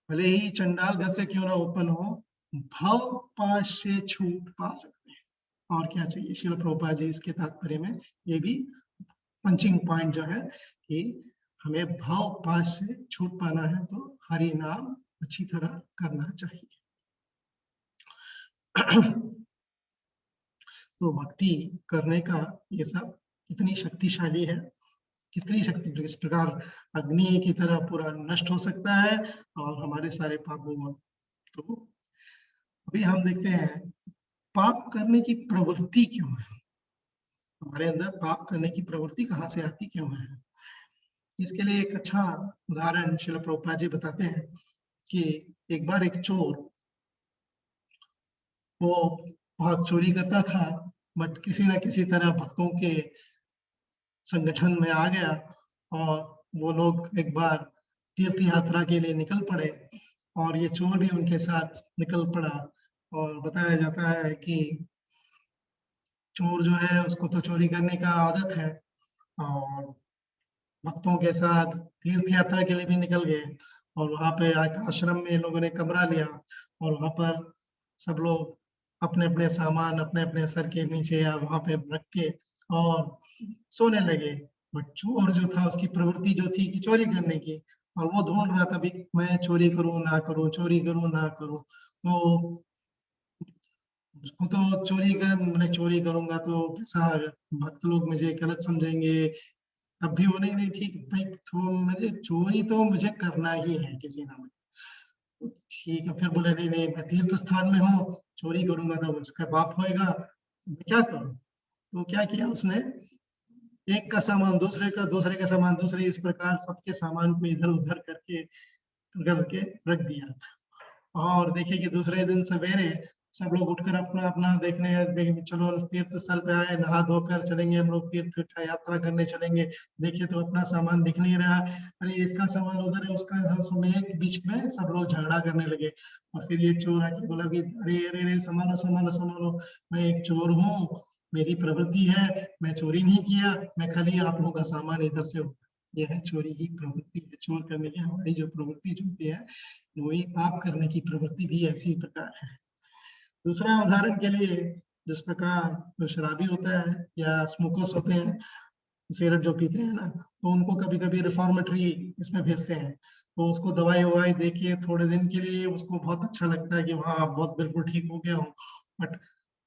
भले ही चंडाल घर से क्यों ना उत्पन्न हो, भव पाश से छूट पा सकते हैं। और क्या चाहिए? श्रील प्रभुपाद जी इसके तात्पर्य में ये भी पंचिंग पॉइंट जो है कि हमें भव पाश से छूट पाना है तो हरि नाम अच्छी तरह करना चाहिए। तो भक्ति करने का ये सब कितनी शक्तिशाली है, कितनी शक्ति, इस प्रकार अग्नि की तरह पूरा नष्ट हो सकता है और हमारे सारे पापों। तो अभी हम देखते हैं पाप करने की प्रवृत्ति क्यों है, हमारे अंदर पाप करने की प्रवृत्ति कहाँ से आती क्यों है। इसके लिए एक अच्छा उदाहरण श्रील प्रभुपाद जी बताते हैं कि एक बार एक चोर, वो बहुत चोरी करता था, बट किसी न किसी तरह भक्तों के संगठन में आ गया और वो लोग एक बार तीर्थ यात्रा के लिए निकल पड़े और ये चोर भी उनके साथ निकल पड़ा। और बताया जाता है कि चोर जो है उसको तो चोरी करने का आदत है, और भक्तों के साथ तीर्थ यात्रा के लिए भी निकल गए, और वहां पे आश्रम में लोगों ने कमरा लिया और वहां पर सब लोग अपने अपने सामान अपने अपने सर के नीचे या वहां पे रख के और सोने लगे। बट चोर जो था उसकी प्रवृत्ति जो थी कि चोरी करने की, और वो ढूंढ रहा था भी मैं चोरी करूं ना करूं, चोरी करूं ना करूं। तो उसको तो चोरी कर, मैं चोरी करूंगा तो कैसा भक्त लोग मुझे गलत समझेंगे। तब भी वो नहीं नहीं ठीक भाई, तो मुझे चोरी तो मुझे करना ही है किसी ना। ठीक है, फिर बोले नहीं नहीं मैं तीर्थ स्थान में हूँ, चोरी करूंगा तो उसका पाप होएगा, तो मैं क्या करूं। तो क्या किया उसने, एक का सामान दूसरे का, दूसरे का सामान दूसरे, इस प्रकार सबके सामान को इधर उधर करके रख दिया। और देखिए कि दूसरे दिन सवेरे सब लोग उठकर अपना अपना चलो तीर्थ स्थल पे आए, नहा धोकर चलेंगे हम लोग तीर्थ का यात्रा करने चलेंगे। देखिए तो अपना सामान दिख नहीं रहा, अरे इसका सामान उधर है, उसका हम सब एक बीच में सब लोग झगड़ा करने लगे। और फिर ये चोर आके बोला कि अरे अरे अरे संभालो संभालो संभालो, मैं एक चोर हूँ, मेरी प्रवृत्ति है, मैं चोरी नहीं किया, मैं खाली आप लोगों का सामान इधर से, यह है चोरी की प्रवृत्ति है। चोर करने की हमारी जो प्रवृत्ति जो होती है, वही पाप करने की प्रवृत्ति भी ऐसी प्रकार है। दूसरा उदाहरण के लिए, जिस प्रकार जो शराबी होता है या स्मोकर्स होते हैं, सिगरेट जो पीते हैं ना, तो उनको कभी कभी रिफॉर्मेटरी इसमें भेजते हैं, तो उसको दवाई ववाई दे के थोड़े दिन के लिए उसको बहुत अच्छा लगता है कि हाँ बहुत बिल्कुल ठीक हो गया हूँ। बट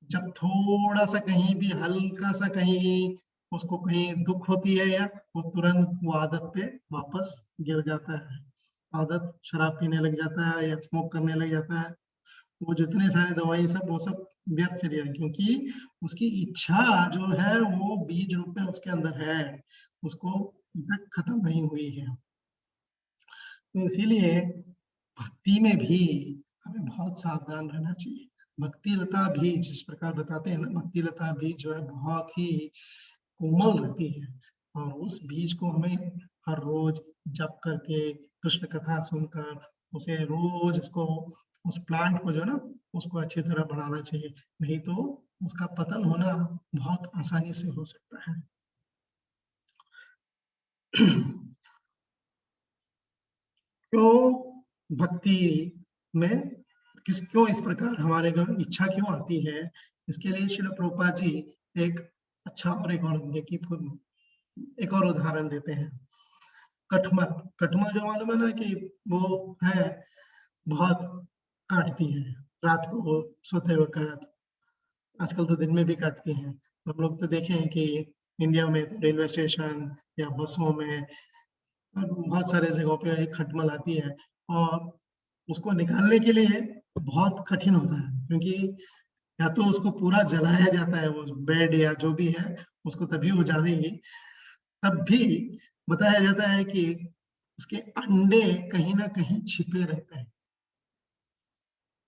जब थोड़ा सा कहीं भी हल्का सा कहीं उसको कहीं दुख होती है, या वो तुरंत वो आदत पे वापस गिर जाता है, आदत शराब पीने लग जाता है या स्मोक करने लग जाता है। वो जितने सारे दवाई सब वो सब व्यर्थ चली जाए, क्योंकि उसकी इच्छा जो है वो बीज रूप में उसके अंदर है, उसको अभी तक खत्म नहीं हुई है। तो इसीलिए भक्ति में भी हमें बहुत सावधान रहना चाहिए। भक्ति लता भी जिस प्रकार बताते हैं ना, भक्ति लता भी जो है बहुत ही कोमल रहती है, और उस बीज को हमें हर रोज जप करके कृष्ण कथा सुनकर उसे रोज इसको, उस प्लांट को जो है ना उसको अच्छी तरह बढ़ाना चाहिए, नहीं तो उसका पतन होना बहुत आसानी से हो सकता है। क्यों भक्ति में क्यों इस प्रकार हमारे को इच्छा क्यों आती है, इसके लिए श्रील प्रभुपाद जी एक अच्छा और एक और उदाहरण देते हैं। कठमल, कठमल जो मालूम है ना कि वो है बहुत काटती है रात को, वो सोते वक्त, आजकल तो दिन में भी काटती हैं। तो हम लोग तो देखे हैं कि इंडिया में तो रेलवे स्टेशन या बसों में और बहुत सारे जगहों पे एक खटमल आती है, और उसको निकालने के लिए बहुत कठिन होता है, क्योंकि या तो उसको पूरा जलाया जाता है, वो बेड या जो भी है उसको तभी वो जलेगी। तब भी बताया जाता है कि उसके अंडे कहीं ना कहीं छिपे रहते हैं।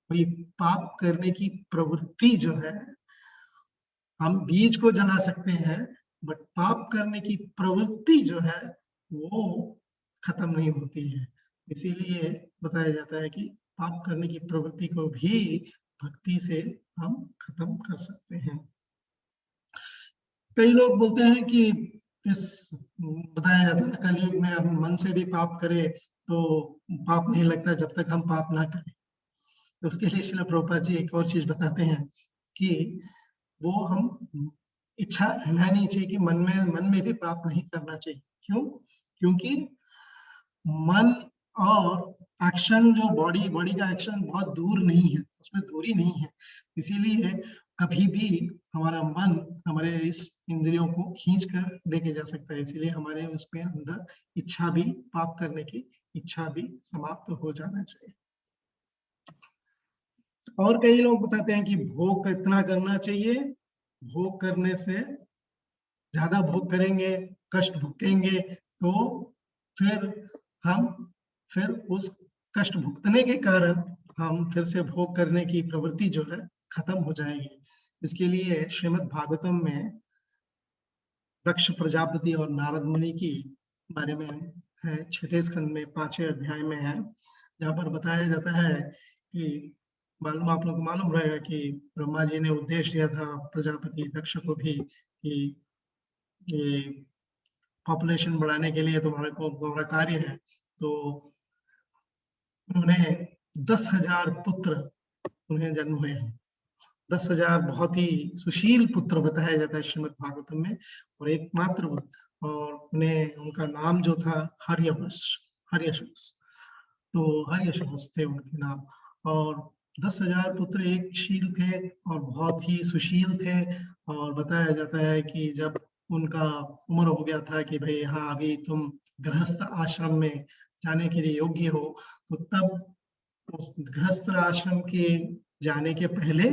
वही पाप करने की प्रवृत्ति जो है, हम बीज को जला सकते हैं, बट पाप करने की प्रवृत्ति जो है वो खत्म नहीं होती है। इसीलिए बताया जाता है कि पाप करने की प्रवृत्ति को भी भक्ति से हम खत्म कर सकते हैं। कई लोग बोलते हैं कि इस बताया जाता है कलयुग में हम मन से भी पाप करें तो पाप नहीं लगता जब तक हम पाप ना करें। तो उसके लिए श्रील प्रभुपाद जी एक और चीज बताते हैं कि वो हम इच्छा रहना नहीं चाहिए कि मन में भी पाप नहीं करना चाहिए। क्यों? क्योंकि मन और एक्शन, जो बॉडी बॉडी का एक्शन बहुत दूर नहीं है, उसमें दूरी नहीं है। इसीलिए कभी भी हमारा मन हमारे इस इंद्रियों को खींच कर लेके जा सकता है, इसीलिए हमारे उसमें अंदर इच्छा भी, पाप करने की इच्छा भी समाप्त हो जाना चाहिए। और कई लोग बताते हैं कि भोग इतना करना चाहिए, भोग करने से ज्यादा भोग करेंगे, कष्ट भुगतेंगे, तो फिर हम फिर उस कष्ट भुगतने के कारण हम फिर से भोग करने की प्रवृत्ति जो है खत्म हो जाएगी। इसके लिए श्रीमद् भागवतम में दक्ष प्रजापति और नारद मुनि की बारे में है, 6 स्कंद में 5वें अध्याय में है, जहाँ पर बताया जाता है कि मालूम, आप लोग को मालूम रहेगा कि ब्रह्मा जी ने उद्देश्य दिया था प्रजापति दक्ष को भी कि ये पॉपुलेशन बढ़ाने के लिए तुम्हारा कार्य है। तो उन्हें 10,000 पुत्र उन्हें जन्म हुए हैं, 10,000 बहुत ही सुशील पुत्र बताया जाता है श्रीमद् भागवतम में, और एकमात्र और उन्हें उनका नाम जो था हर्यवश, हर्यशवस, तो हर्यशवस थे उनके नाम। और 10,000 पुत्र एक शील थे और बहुत ही सुशील थे। और बताया जाता है कि जब उनका उम्र हो गया था कि भाई हाँ अभी तुम गृहस्थ आश्रम में जाने के लिए योग्य हो, तो तब उस गृहस्थ आश्रम के जाने के पहले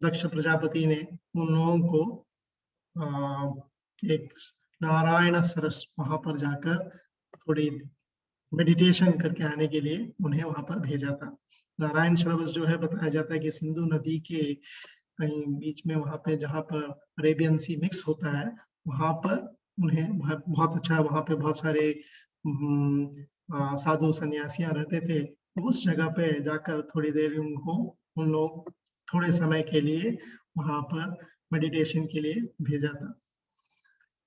दक्ष प्रजापति ने उन लोगों को एक नारायण सरस वहां पर जाकर थोड़ी मेडिटेशन करके आने के लिए उन्हें वहां पर भेजा था। नारायण सरस जो है बताया जाता है कि सिंधु नदी के कहीं बीच में वहां पे जहाँ पर अरेबियन सी मिक्स होता है वहां पर उन्हें बहुत अच्छा, वहां पे बहुत सारे साधु सन्यासियां रहते थे, तो उस जगह पे जाकर थोड़ी देर उनको उन लोग थोड़े समय के लिए वहां पर मेडिटेशन के लिए भेजा था।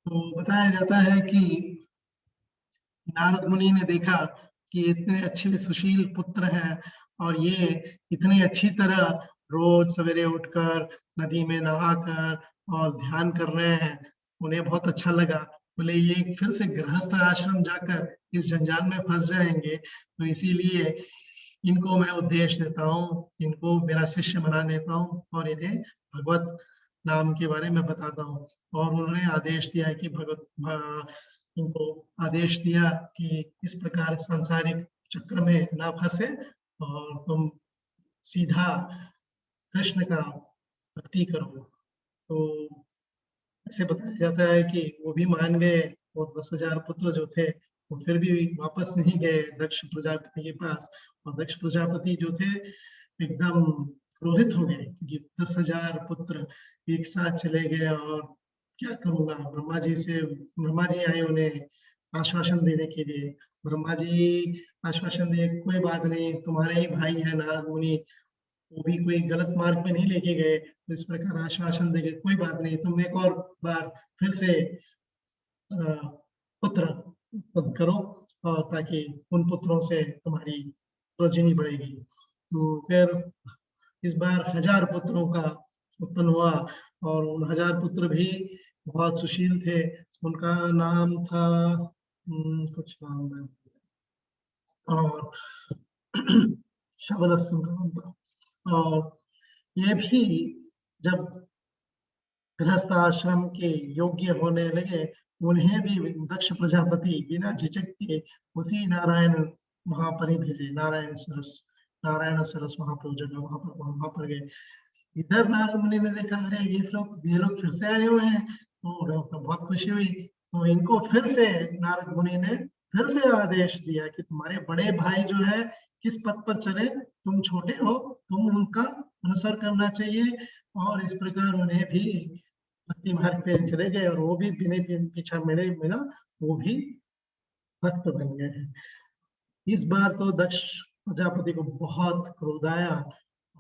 तो बताया जाता है कि नारद मुनि ने देखा कि इतने अच्छे सुशील पुत्र हैं और ये इतने अच्छी तरह रोज सवेरे उठकर नदी में नहाकर और ध्यान कर रहे हैं, उन्हें बहुत अच्छा लगा। बोले ये फिर से गृहस्थ आश्रम जाकर इस जंजाल में फंस जाएंगे, तो इसीलिए इनको मैं उपदेश देता हूँ, इनको मेरा शिष्य बना लेता हूँ और इन्हें भगवत नाम के बारे में बताता हूँ। और उन्होंने आदेश दिया कि इनको आदेश दिया कि इस प्रकार सांसारिक चक्र में ना फंसे और तुम सीधा कृष्ण का भक्ति करो। तो ऐसे बताया जाता है कि वो भी मान गए और 10,000 पुत्र जो थे वो फिर भी वापस नहीं गए दक्ष प्रजापति के पास। और दक्ष प्रजापति जो थे एकदम क्रोधित हो गए कि 10,000 पुत्र एक साथ चले गए और क्या करूंगा। ब्रह्मा जी आए उन्हें आश्वासन देने के लिए। ब्रह्मा जी आश्वासन दिए कोई बात नहीं, तुम्हारे ही भाई है नारद मुनि, वो भी कोई गलत मार्ग पे नहीं लेके गए। तो इस प्रकार आश्वासन देंगे कोई बात नहीं, तुम एक और बार फिर से पुत्र उत्पन्न करो और ताकि उन पुत्रों से तुम्हारी प्रोजनी बढ़ेगी। तो फिर इस बार 1000 पुत्रों का उत्पन्न हुआ और उन 1000 पुत्र भी बहुत सुशील थे। उनका नाम था कुछ नाम है और शबरस उनका नाम था। और ये भी जब गृहस्थ आश्रम के योग्य होने लगे, उन्हें भी दक्ष प्रजापति बिना झिझक के उसी नारायण वहां पर ही भेजे। नारायण सरस वहां पर जगह वहां पर गए। इधर नारद मुनि ने देखा अरे ये लोग फिर से आए हुए हैं, तो बहुत खुशी हुई। तो इनको फिर से नारद मुनि ने फिर से आदेश दिया कि तुम्हारे बड़े भाई जो है किस पथ पर चले, तुम छोटे हो, तुम उनका अनुसर करना चाहिए। और इस प्रकार उन्हें भी भक्ति मार्ग पे चले गए और वो भी बिना पीछा मेरे मिला, वो भी भक्त बन गए हैं। इस बार तो दक्ष प्रजापति को बहुत क्रोध आया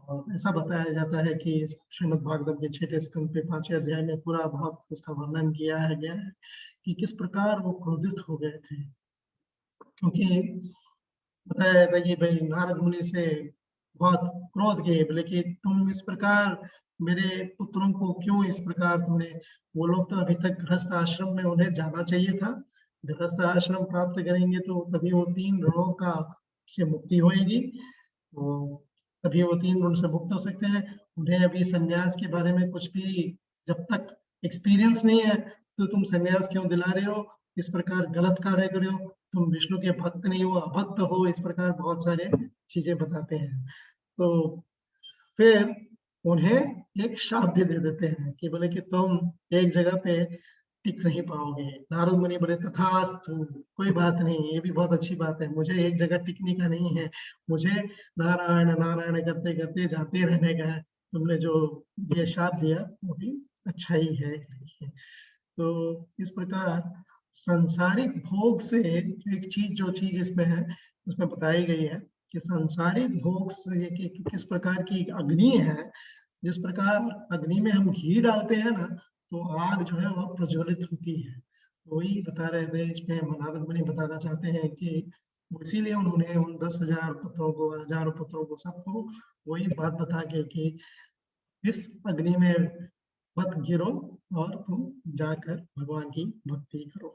और ऐसा बताया जाता है कि श्रीमद् भागवत के 6 स्कंद पे 5वें अध्याय में पूरा बहुत इसका वर्णन किया है गया है कि किस प्रकार वो क्रोधित हो गए थे। क्योंकि बताया जाता है कि भाई नारद मुनि से बहुत क्रोध किए, बोले कि तुम इस प्रकार मेरे पुत्रों को क्यों इस प्रकार तुमने, वो लोग तो अभी तक गृहस्थ आश्रम में उन्हें जाना चाहिए था, गृहस्थ आश्रम प्राप्त करेंगे तो तभी वो 3 ऋणों का से मुक्ति होगी, वो तभी वो 3 ऋण से मुक्त हो सकते हैं। उन्हें अभी संन्यास के बारे में कुछ भी जब तक एक्सपीरियंस नहीं है तो तुम संन्यास क्यों दिला रहे हो, इस प्रकार गलत कार्य कर रहे हो, तुम विष्णु के भक्त नहीं हो, अभक्त हो, इस प्रकार बहुत सारे चीजें बताते हैं। तो फिर उन्हें एक शाप भी दे देते हैं कि बोले कि तुम एक जगह पे टिक नहीं पाओगे। नारद मुनि बोले तथास्तु, कोई बात नहीं, ये भी बहुत अच्छी बात है, मुझे एक जगह टिकने का नहीं है, मुझे नारायण नारायण करते करते जाते रहने का है। तुमने जो ये शाप दिया वो भी अच्छा ही है। तो इस प्रकार संसारिक भोग से एक चीज, जो चीज इसमें है उसमें बताई गई है कि सांसारिक भोग से किस प्रकार की अग्नि है। जिस प्रकार अग्नि में हम घी डालते हैं ना तो आग जो है वह प्रज्वलित होती है। वही बता रहे थे इसमें नारद मुनि बताना चाहते हैं कि इसीलिए उन्होंने उन 10,000 पुत्रों को, हजारों पुत्रों को, सबको वही बात बता के कि इस अग्नि में मत गिरो और तुम जाकर भगवान की भक्ति करो।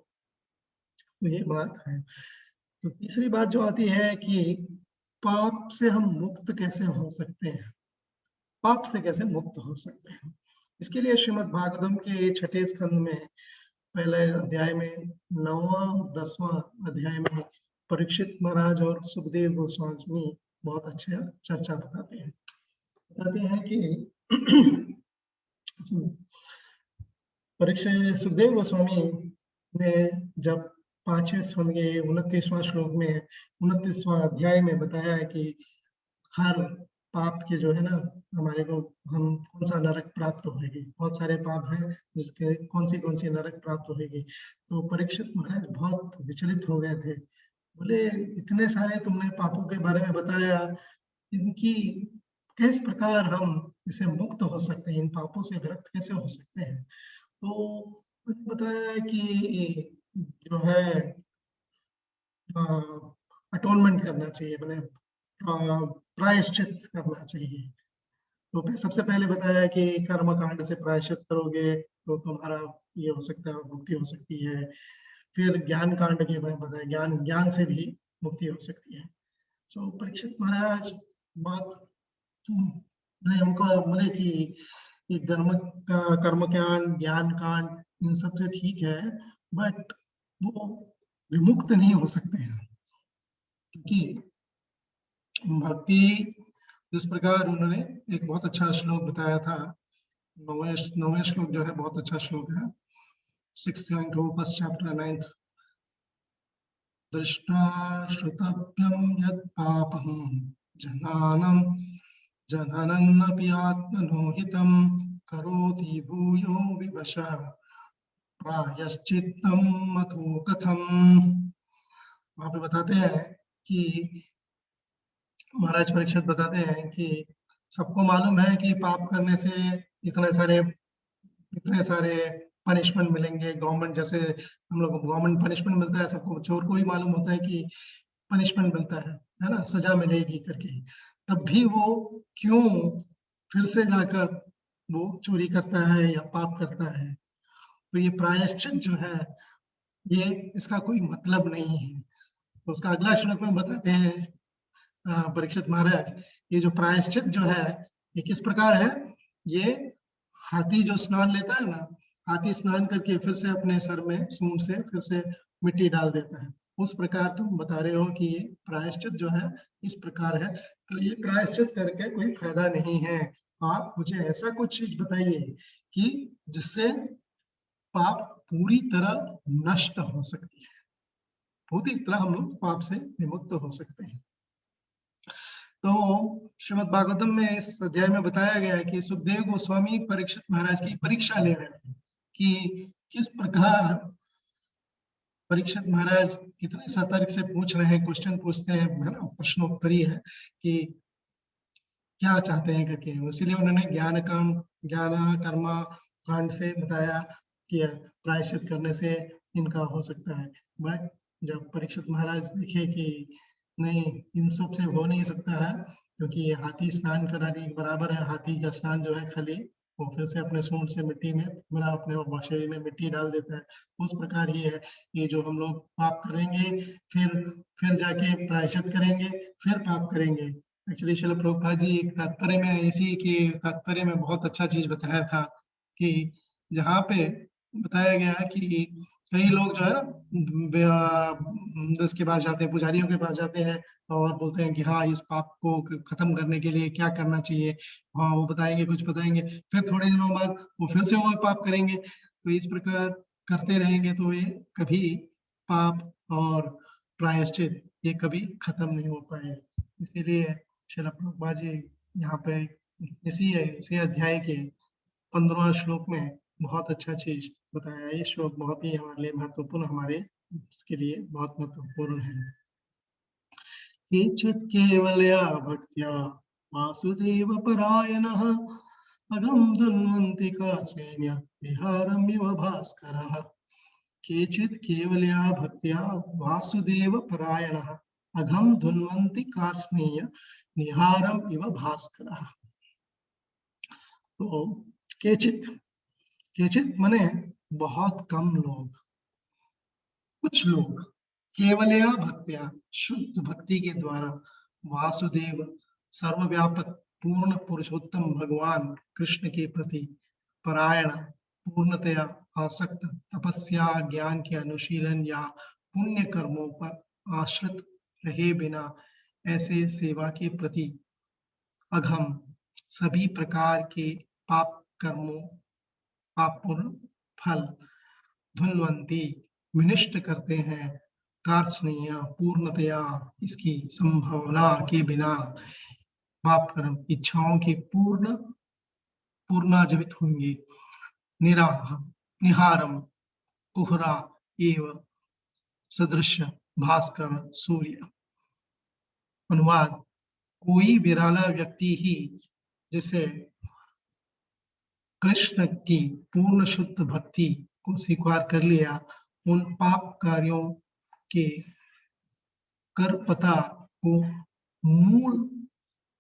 तो ये बात है। तो तीसरी बात जो आती है कि पाप से हम मुक्त कैसे हो सकते हैं, पाप से कैसे मुक्त हो सकते हैं। इसके लिए श्रीमद् भागवतम के 6 स्कंद में पहले अध्याय में 9वां 10वां अध्याय में परीक्षित महाराज और सुखदेव गोस्वामी बहुत अच्छा चर्चा बताते हैं कि परीक्षित सुखदेव गोस्वामी ने जब 5वें स्कंद के 29वां श्लोक में 29वां अध्याय में बताया है कि हर पाप के जो है ना हमारे को हम कौन सा नरक प्राप्त होगी, बहुत सारे पाप हैं जिसके कौन सी नरक प्राप्त होगी। तो परीक्षित महाराज बहुत विचलित हो गए थे, बोले इतने सारे तुमने पापों के बारे में बताया, इनकी किस प्रकार हम इसे मुक्त हो सकते हैं, इन पापों से विरक्त कैसे हो सकते हैं। तो बताया कि जो है अटोनमेंट करना चाहिए, मैंने प्रायश्चित करना चाहिए। तो सबसे पहले बताया कि कर्म कांड से प्रायश्चित करोगे तो तुम्हारा ये हो सकता है, मुक्ति हो सकती है। फिर ज्ञान कांड के बारे में बताया, ज्ञान से भी मुक्ति हो सकती है। तो परीक्षित महाराज बात हमको बोले कि कर्म कांड ज्ञान कांड इन सब से ठीक है, बट वो विमुक्त नहीं हो सकते हैं, क्योंकि भक्ति जिस प्रकार उन्होंने एक बहुत अच्छा श्लोक बताया था, 9वें श्लोक जो है बहुत अच्छा श्लोक है, 6th chapter 9th, दृष्टा श्रुतव्यं यत् पापं जननन्नपि आत्मनो हितं करोति भूयो विवशः प्रायश्चित्तं मतो कथम्। वहां पे बताते हैं कि महाराज परीक्षित बताते हैं कि सबको मालूम है कि पाप करने से इतने सारे पनिशमेंट मिलेंगे, गवर्नमेंट जैसे हम लोग गवर्नमेंट पनिशमेंट मिलता है, सबको चोर को ही मालूम होता है कि पनिशमेंट मिलता है ना, सजा मिलेगी करके, तब भी वो क्यों फिर से जाकर वो चोरी करता है या पाप करता है। तो ये प्रायश्चित जो है ये इसका कोई मतलब नहीं है। तो उसका अगला श्लोक में बताते हैं परीक्षित महाराज, ये जो प्रायश्चित जो है ये किस प्रकार है, ये हाथी जो स्नान लेता है ना, हाथी स्नान करके फिर से अपने सर में सूंड से फिर से मिट्टी डाल देता है, उस प्रकार तुम बता रहे हो कि ये प्रायश्चित जो है इस प्रकार है। तो ये प्रायश्चित करके कोई फायदा नहीं है। आप मुझे ऐसा कुछ चीज बताइए कि जिससे पाप पूरी तरह नष्ट हो सकती है, पूरी तरह हम लोग पाप से विमुक्त हो सकते हैं। तो श्रीमद् भागवतम में इस अध्याय में बताया गया है कि सुखदेव गोस्वामी परीक्षित महाराज की परीक्षा ले रहे थे कि किस प्रकार परीक्षित महाराज कितने सतर्क से पूछ रहे हैं, क्वेश्चन पूछते हैं, है ना, प्रश्नोत्तरी है कि क्या चाहते हैं करके। इसीलिए उन्होंने ज्ञान कर्म कांड से बताया कि प्रायश्चित करने से इनका हो सकता है। बट जब परीक्षित महाराज देखे कि नहीं, इन सब से हो नहीं सकता है, क्योंकि ये हाथी स्नान कराने के बराबर है, हाथी का स्नान जो है खाली वो फिर से अपने सूंड से मिट्टी में पूरा अपने शरीर में मिट्टी डाल देता है, उस प्रकार ये है। ये जो हम लोग पाप करेंगे फिर जाके प्रायश्चित करेंगे, फिर पाप करेंगे। एक्चुअली श्रील प्रभुपाद जी एक तात्पर्य में इसी के तात्पर्य में बहुत अच्छा चीज बताया था कि जहाँ पे बताया गया है कि कई लोग जो है ना उसके पास जाते हैं, पुजारियों के पास जाते हैं और बोलते हैं कि हाँ इस पाप को खत्म करने के लिए क्या करना चाहिए, हाँ वो बताएंगे, कुछ बताएंगे, फिर थोड़े दिनों बाद वो फिर से वो पाप करेंगे। तो इस प्रकार करते रहेंगे तो ये कभी पाप और प्रायश्चित ये कभी खत्म नहीं हो पाए। इसीलिए श्रील प्रभुपाद जी यहाँ पे इसी अध्याय के 15वां श्लोक में बहुत अच्छा चीज बताया। ये श्लोक बहुत ही हमारे लिए महत्वपूर्ण, हमारे उसके लिए बहुत महत्वपूर्ण है। केचित् केवलया भक्त्या वासुदेव परायणः अघं धन्वन्ति कार्ष्णेय विहारमिव भास्करः। केचित् केवलया भक्त्या वासुदेव परायणः अघं धन्वन्ति कार्ष्णेय निहारम इव भास्करः। तो केचित, केचित माने बहुत कम लोग, कुछ लोग केवलया भक्त्या, शुद्ध भक्ति के द्वारा वासुदेव सर्वव्यापक पूर्ण पुरुषोत्तम भगवान कृष्ण के प्रति परायण, पूर्णतया आसक्त, तपस्या ज्ञान के अनुशीलन या पुण्य कर्मों पर आश्रित रहे बिना ऐसे सेवा के प्रति अघम सभी प्रकार के पाप कर्मों का पूर्ण फल धुन्वंती विनिष्ट करते हैं, कार्चनीय पूर्णतया इसकी संभावना के बिना पाप कर्म इच्छाओं के पूर्णाजीवित होंगे। निराह निहारम कुहरा एवं सदृश भास्कर सूर्य। अनुवाद, कोई विरला व्यक्ति ही जिसे कृष्ण की पूर्ण शुद्ध भक्ति को स्वीकार कर लिया, उन पाप कार्यों के करपता को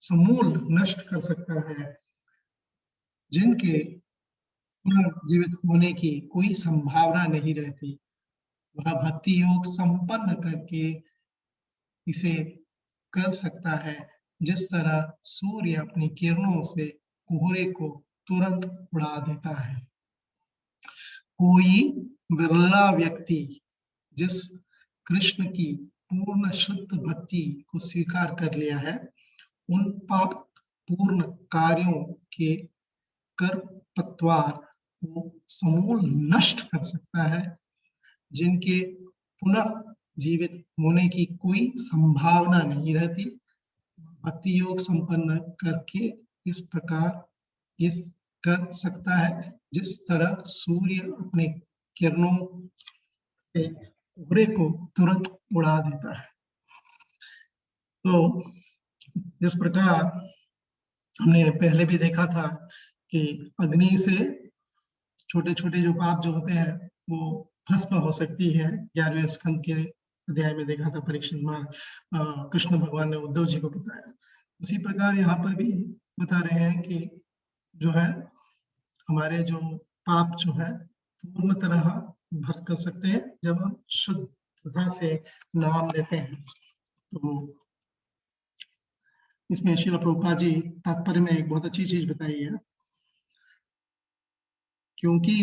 समूल नष्ट कर सकता है, जिनके पुनर्जीवित होने की कोई संभावना नहीं रहती। वह भक्ति योग संपन्न करके इसे कर सकता है, जिस तरह सूर्य अपनी किरणों से कोहरे को तुरंत उड़ा देता है। कोई विरला व्यक्ति जिस कृष्ण की पूर्ण शुद्ध भक्ति को स्वीकार कर लिया है, उन पाप पूर्ण कार्यों के करपतवार को समूल नष्ट कर सकता है, जिनके पुनर्जीवित होने की कोई संभावना नहीं रहती। भक्ति योग संपन्न करके इस प्रकार इस कर सकता है, जिस तरह सूर्य अपने किरणों से कोहरे को तुरंत उड़ा देता है। तो इस प्रकार हमने पहले भी देखा था कि अग्नि से छोटे छोटे जो पाप जो होते हैं वो भस्म हो सकती है। 11वें स्कंद के अध्याय में देखा था, परीक्षित महाराज कृष्ण भगवान ने उद्धव जी को बताया। उसी प्रकार यहाँ पर भी बता रहे हैं कि जो है हमारे जो पाप जो है पूर्ण तरह भस्म कर सकते हैं जब हम शुद्धता से नाम लेते हैं। तो इसमें श्रील प्रभुपाद जी तात्पर्य में एक बहुत अच्छी चीज बताई है, क्योंकि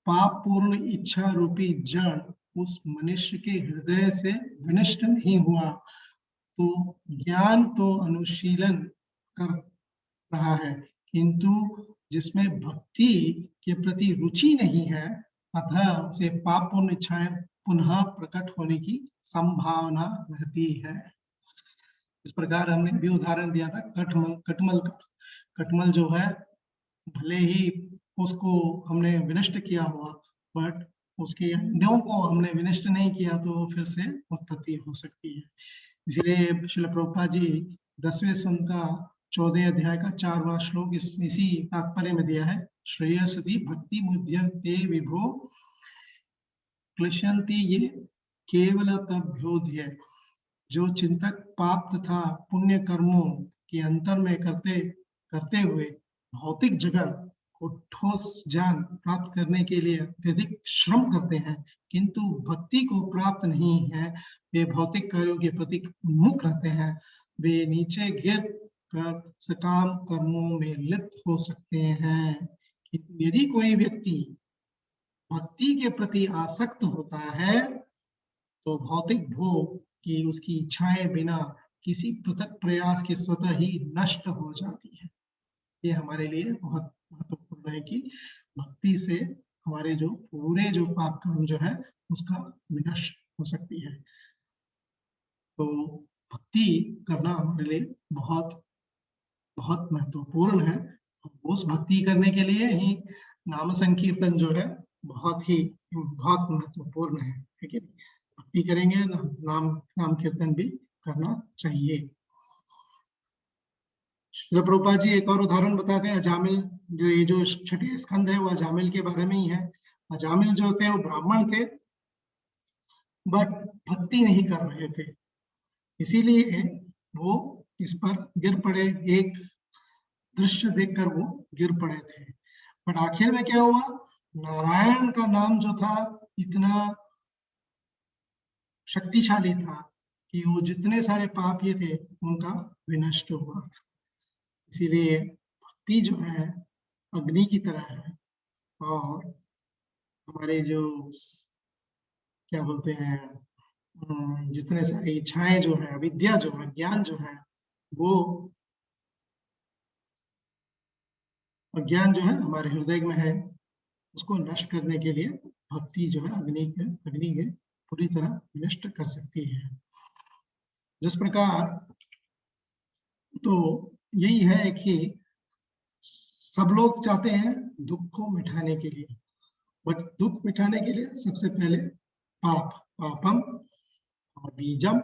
पाप पूर्ण इच्छा रूपी जड़ उस मनुष्य के हृदय से विनष्ट नहीं हुआ, तो ज्ञान तो अनुशीलन कर रहा है, किंतु जिसमें भक्ति के प्रति रुचि नहीं है, अतः उसे पाप पूर्ण इच्छाएं पुनः प्रकट होने की संभावना रहती है। इस प्रकार हमने भी उदाहरण दिया था कटमल का। कटमल जो है भले ही उसको हमने विनष्ट किया हुआ, बट उसके अंडों को हमने विनष्ट नहीं किया तो फिर से उत्पत्ति हो सकती है। इसलिए श्रील प्रभुपाद जी 10वें स्कंद का 14 अध्याय का 4वां श्लोक इसी तात्पर्य में दिया है। श्रेयसति भक्ति मुद्यं ते विभो क्लिशन्ति ये केवल तभ्योध्य। जो चिंतक पाप तथा पुण्य कर्मों के अंतर में करते हुए भौतिक जगत को ठोस ज्ञान प्राप्त करने के लिए अत्यधिक श्रम करते हैं, किंतु भक्ति को प्राप्त नहीं है, वे भौतिक कार्यों के प्रति उन्मुख रहते हैं, वे नीचे गिर कर सकाम कर्मों में लिप्त हो सकते हैं। किंतु यदि कोई व्यक्ति भक्ति के प्रति आसक्त होता है, तो भौतिक भोग की उसकी इच्छाएं बिना किसी पृथक प्रयास के स्वतः ही नष्ट हो जाती है। ये हमारे लिए बहुत महत्वपूर्ण है कि भक्ति से हमारे जो पूरे जो पाप कर्म जो है उसका विनाश हो सकती है। तो भक्ति करना हमारे लिए बहुत बहुत महत्वपूर्ण है। उस भक्ति करने के लिए ही नाम संकीर्तन जो है बहुत महत्वपूर्ण है, ठीक है। भक्ति करेंगे नाम कीर्तन भी करना चाहिए। श्रील प्रभुपाद जी एक और उदाहरण बताते हैं। अजामिल, जो ये जो छठे स्कंद है वो अजामिल के बारे में ही है। अजामिल जो थे वो ब्राह्मण थे, बट भक्ति नहीं कर रहे थे, इसीलिए वो इस पर गिर पड़े। एक दृश्य देखकर वो गिर पड़े थे। बट आखिर में क्या हुआ, नारायण का नाम जो था इतना शक्तिशाली था कि वो जितने सारे पाप ये थे उनका विनष्ट हुआ। इसीलिए भक्ति जो है अग्नि की तरह है, और हमारे जो क्या बोलते हैं जितने सारी इच्छाएं जो है, अविद्या जो है, ज्ञान जो है, वो अज्ञान जो है हमारे हृदय में है, उसको नष्ट करने के लिए भक्ति जो है अग्नि के पूरी तरह नष्ट कर सकती है। जिस प्रकार तो यही है कि सब लोग चाहते हैं दुख को मिटाने के लिए, बट दुख मिटाने के लिए सबसे पहले पापम और बीजम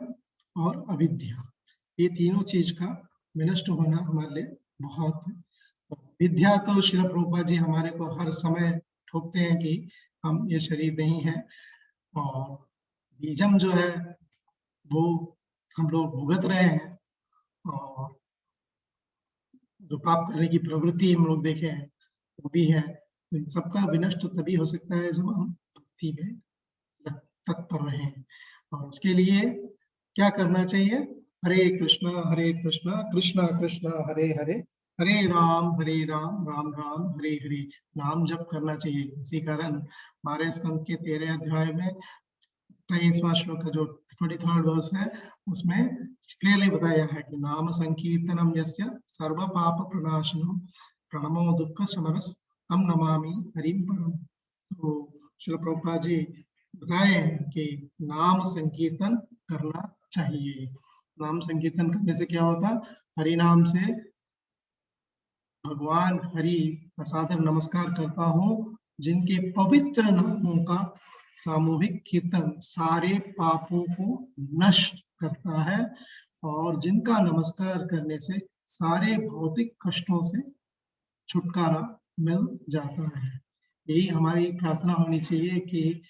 और अविद्या, ये तीनों चीज का विनष्ट होना हमारे लिए बहुत है। विद्या तो श्रील प्रभुपाद जी हमारे को हर समय ठोकते हैं कि हम ये शरीर नहीं है, और बीजम जो है वो हम लोग भुगत रहे हैं, और जो पाप करने की प्रवृत्ति हम लोग देखे हैं वो भी है। तो इन सबका विनष्ट तभी हो सकता है जब हम भक्ति में तत्पर रहे। और उसके लिए क्या करना चाहिए, हरे कृष्णा कृष्णा कृष्णा हरे हरे, हरे राम राम राम हरे हरे नाम जप करना चाहिए। इसी कारण 12 स्कंद के 13 अध्याय में 23वां श्लोक का जो 23rd वर्स है उसमें क्लियरली बताया है कि नाम संकीर्तनम यस्य सर्व पाप प्रणाशनम प्रणमो दुख शमनस तम नमामि हरिम परम। तो श्रील प्रभुपाद जी बताए कि नाम संकीर्तन करना चाहिए। नाम संकीर्तन करने से क्या होता, हरि नाम से भगवान हरि का सादर नमस्कार करता हूँ, जिनके पवित्र नामों का सामूहिक कीर्तन सारे पापों को नष्ट करता है, और जिनका नमस्कार करने से सारे भौतिक कष्टों से छुटकारा मिल जाता है। यही हमारी प्रार्थना होनी चाहिए कि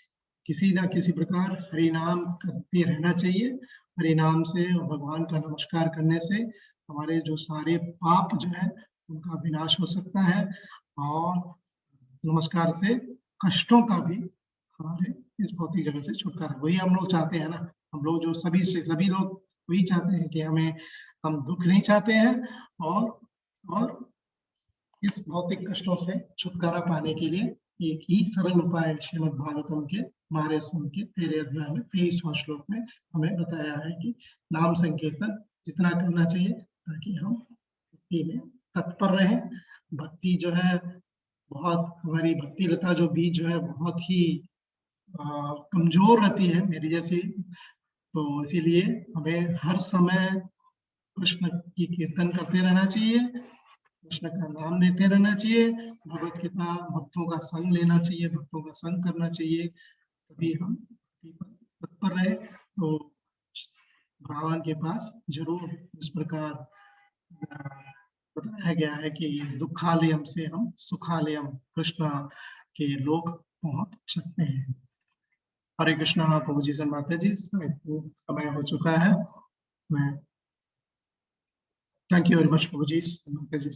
किसी ना किसी प्रकार हरि नाम करते रहना चाहिए। हरि नाम से और भगवान का नमस्कार करने से हमारे जो सारे पाप जो है उनका विनाश हो सकता है, और नमस्कार से कष्टों का भी हमारे इस भौतिक जगत से छुटकारा, वही हम लोग चाहते हैं ना। हम लोग जो सभी लोग वही चाहते हैं कि हम दुख नहीं चाहते हैं, और इस भौतिक कष्टों से छुटकारा पाने के लिए एक ही सरल उपाय श्रीमद् भागवतम के 12 स्कंद के 13 अध्याय में 23वां श्लोक में हमें बताया है कि नाम संकीर्तन जितना करना चाहिए ताकि हम भक्ति में तत्पर रहें। भक्ति जो है बहुत, हमारी भक्ति लता जो बीज जो है बहुत ही कमजोर रहती है मेरी जैसी, तो इसीलिए हमें हर समय कृष्ण की कीर्तन करते रहना चाहिए, कृष्ण का नाम लेते रहना चाहिए, भगवत गीता भक्तों का संग लेना चाहिए, भक्तों का संग करना चाहिए, तभी हम तत्पर रहे। तो भगवान के पास जरूर इस प्रकार बताया गया है कि दुखालयम से हम सुखालयम कृष्ण के लोक पहुंच सकते हैं। हरे कृष्णा प्रभु जी से माता जी, समय हो चुका है। मैं थैंक यू वेरी मच प्रभु जी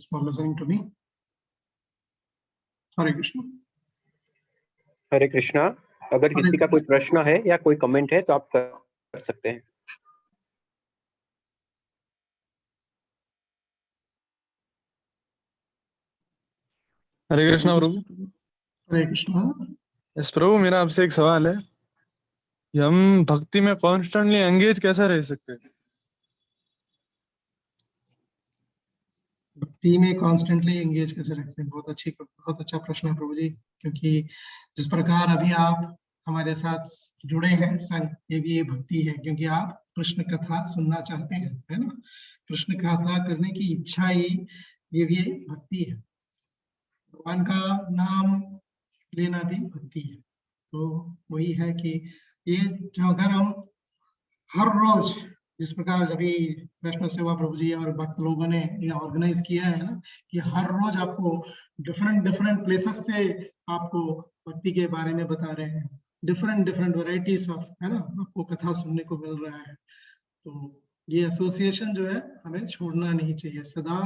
for listening to me. Hare Krishna. Hare Krishna. अगर किसी का कोई प्रश्न है या कोई कमेंट है तो आप कर सकते हैं। हरे कृष्णा प्रभु। हरे कृष्णा। यस प्रभु, मेरा आपसे एक सवाल है कि हम भक्ति में कॉन्स्टेंटली एंगेज कैसे रह सकते हैं? भक्ति में कॉन्स्टेंटली एंगेज कैसे रखते हैं, बहुत अच्छा प्रश्न है प्रभु जी। क्योंकि जिस प्रकार अभी आप हमारे साथ जुड़े हैं संग, ये भी भक्ति है, क्योंकि आप कृष्ण कथा सुनना चाहते हैं, है ना। कृष्ण कथा करने की इच्छा ही ये भी भक्ति है। भगवान का नाम लेना भी भक्ति है। तो वही है कि ये जो अगर हम हर रोज, जिस प्रकार अभी वैष्णव सेवा प्रभु जी और भक्त लोगों ने ये ऑर्गेनाइज किया है ना, कि हर रोज आपको डिफरेंट प्लेसेस से आपको भक्ति के बारे में बता रहे हैं, डिफरेंट वैरायटीज ऑफ, है ना, आपको कथा सुनने को मिल रहा है। तो ये एसोसिएशन जो है हमें छोड़ना नहीं चाहिए, सदा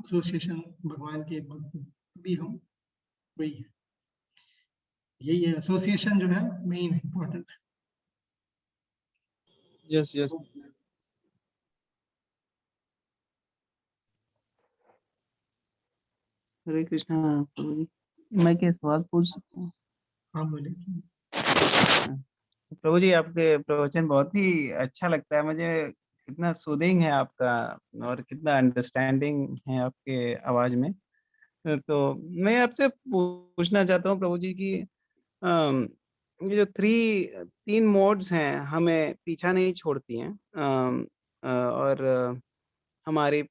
एसोसिएशन भगवान के भक्त भी हम वही है, यही है एसोसिएशन जो है मेन इम्पोर्टेंट है। Yes yes. हरे कृष्णा प्रभु जी, मैं क्या सवाल पूछ सकता हूँ? हाँ बोले। प्रभु जी, आपके प्रवचन बहुत ही अच्छा लगता है मुझे, कितना सूदिंग है आपका और कितना अंडरस्टैंडिंग है आपके आवाज में। तो मैं आपसे पूछना चाहता हूँ प्रभु जी की ये जो तीन मोड्स हैं हमें पीछा नहीं छोड़ती हैं, और हमारे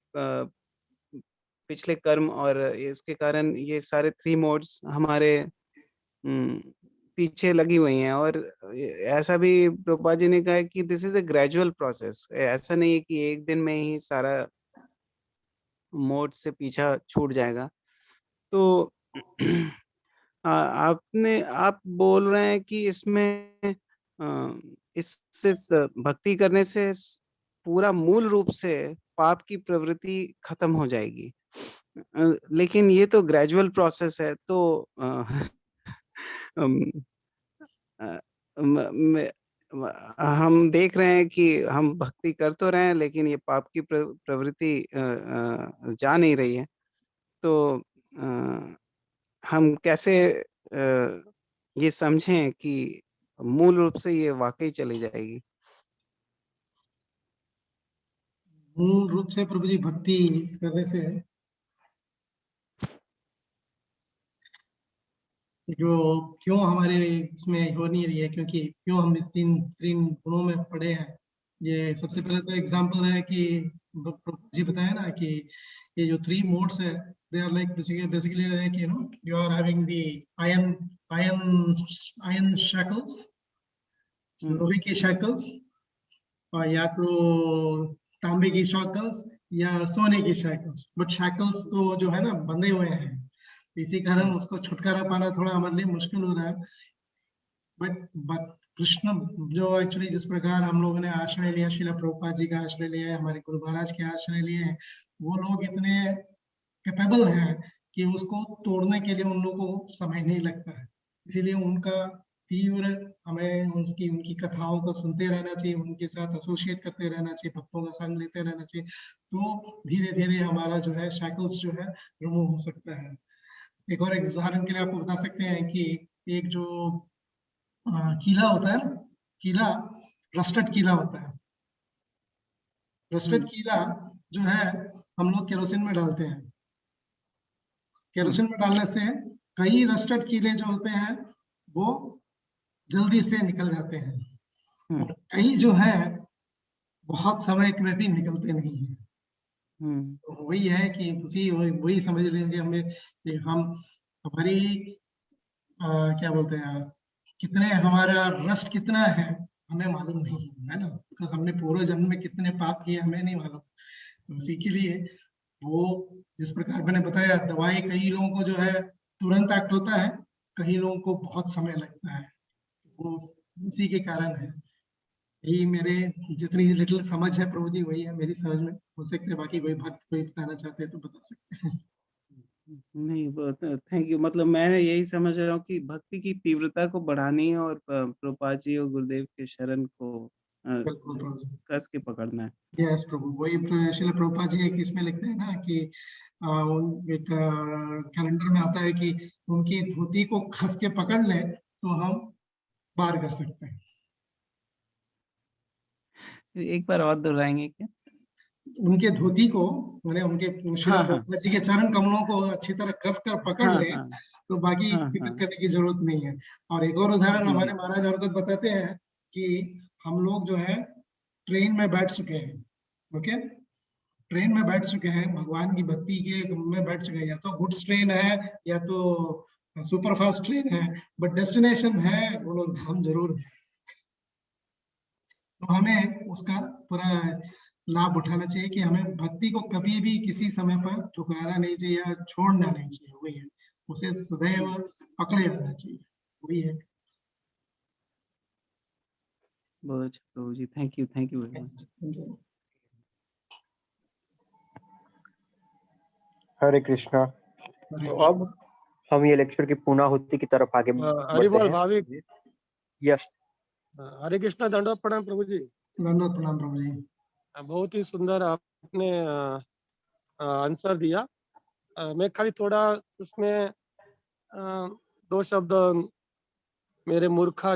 पिछले कर्म और इसके कारण ये सारे 3 मोड्स हमारे पीछे लगी हुई हैं। और ऐसा भी प्रभुपाद जी ने कहा है कि this is a gradual process, ऐसा नहीं है कि एक दिन में ही सारा मोड से पीछा छूट जाएगा। तो आप बोल रहे हैं कि इसमें इससे भक्ति करने से पूरा मूल रूप से पाप की प्रवृत्ति खत्म हो जाएगी, लेकिन ये तो ग्रेजुअल प्रोसेस है। तो अम, अ, हम देख रहे हैं कि हम भक्ति कर तो रहे हैं लेकिन ये पाप की प्रवृत्ति जा नहीं रही है। तो हम कैसे ये समझें कि मूल रूप से ये वाकई चली जाएगी? मूल रूप से प्रभु जी भक्ति करने से जो क्यों हमारे इसमें हो नहीं रही है, क्योंकि क्यों हम इस तीन तीन गुणों में पड़े हैं। ये सबसे पहले तो एग्जांपल है कि प्रभु जी बताया ना कि ये जो 3 मोड्स है they are like basically like you are having the iron iron iron shackles, लोहे के शैकल्स, और या तो तांबे की शैकल्स या सोने की शैकल्स। बट शैकल्स तो जो है ना बंधे हुए हैं, इसी कारण उसको छुटकारा पाना थोड़ा हमारे लिए मुश्किल हो रहा है। बट कृष्ण जो एक्चुअली जिस प्रकार हम लोगों ने आश्रय लिया, श्रील प्रभुपाद जी का आश्रय लिया है, हमारे गुरु महाराज के आश्रय लिए हैं, वो लोग इतने कैपेबल हैं कि उसको तोड़ने के लिए उन लोगों को समय नहीं लगता है। इसीलिए उनका तीव्र हमें उनकी कथाओं को सुनते रहना चाहिए, उनके साथ एसोसिएट करते रहना चाहिए, भक्तों का संग लेते रहना चाहिए, तो धीरे धीरे हमारा जो है शैकल्स जो है रिमूव हो सकता है। एक और उदाहरण के लिए आपको बता सकते हैं कि एक जो कीला होता है ना, कीला रस्टेड कीला होता है। रस्टेड कीला जो है हम लोग केरोसिन में डालते हैं, केरोसिन में डालने से कई रस्टेड कीले जो होते हैं वो जल्दी से निकल जाते हैं, और कई जो है बहुत समय में भी निकलते नहीं है। तो वही है कि वही समझ लीजिए हमें कि हम हमारी क्या बोलते हैं, कितने हमारा रस्ट कितना है हमें मालूम नहीं है ना, बिकॉज हमने पूर्व जन्म में कितने पाप किए हमें नहीं मालूम। तो उसी के लिए वो जिस प्रकार मैंने बताया, दवाई कई लोगों को जो है तुरंत एक्ट होता है, कई लोगों को बहुत समय लगता है, वो उसी के कारण है। यही मेरे जितनी लिटिल समझ है प्रभु जी, वही है मेरी समझ में। हो सकते हैं बाकी कोई भक्त कोई बताना चाहते हैं तो बता सकते हैं। नहीं, बहुत थैंक यू। मतलब मैं यही समझ रहा हूँ कि भक्ति की तीव्रता को बढ़ानी है और प्रभुपाद जी और गुरुदेव के शरण को बिल्कुल प्रभु जी। कस के पकड़ना है। यस प्रभु, वही श्रील प्रभुपाद जी एक इसमें लिखते हैं ना कि एक कैलेंडर में आता है कि उनकी धोती को खस के पकड़ ले तो हम पार कर सकते हैं। एक बार और दोहराएंगे क्या? उनके धोती को, मैंने उनके श्रील हाँ हाँ प्रभुपाद जी के चरण कमलों को अच्छी तरह कस कर पकड़ हाँ ले हाँ तो बाकी हाँ फिक्र हाँ करने की जरूरत नहीं है। और एक और उदाहरण जी जी। हमारे महाराज और बताते हैं कि हम लोग जो है ट्रेन में बैठ चुके हैं, ओके, ट्रेन में बैठ चुके हैं, भगवान की भक्ति के में बैठ चुके हैं, या तो गुड्स ट्रेन है या तो सुपर फास्ट ट्रेन है, बट डेस्टिनेशन है वो लोग धाम जरूर है। तो हमें उसका पूरा लाभ उठाना चाहिए कि हमें भक्ति को कभी भी किसी समय पर ठुकराना नहीं चाहिए या छोड़ना नहीं चाहिए, वही है, उसे सदैव पकड़े रहना चाहिए, वही है। बहुत अच्छा प्रभु जी, थैंक यू वेरी मच। हरे कृष्णा। तो अब हम ये लेक्चर की पूर्णाहुति की तरफ आगे हरि बढ़ते बोल हैं। भाविक। यस, हरे कृष्णा, दंडवत प्रणाम प्रभु जी। दंडवत प्रणाम प्रभु जी। बहुत ही सुंदर आपने आंसर दिया। मैं खाली थोड़ा उसमें दो शब्द मेरे मूर्खा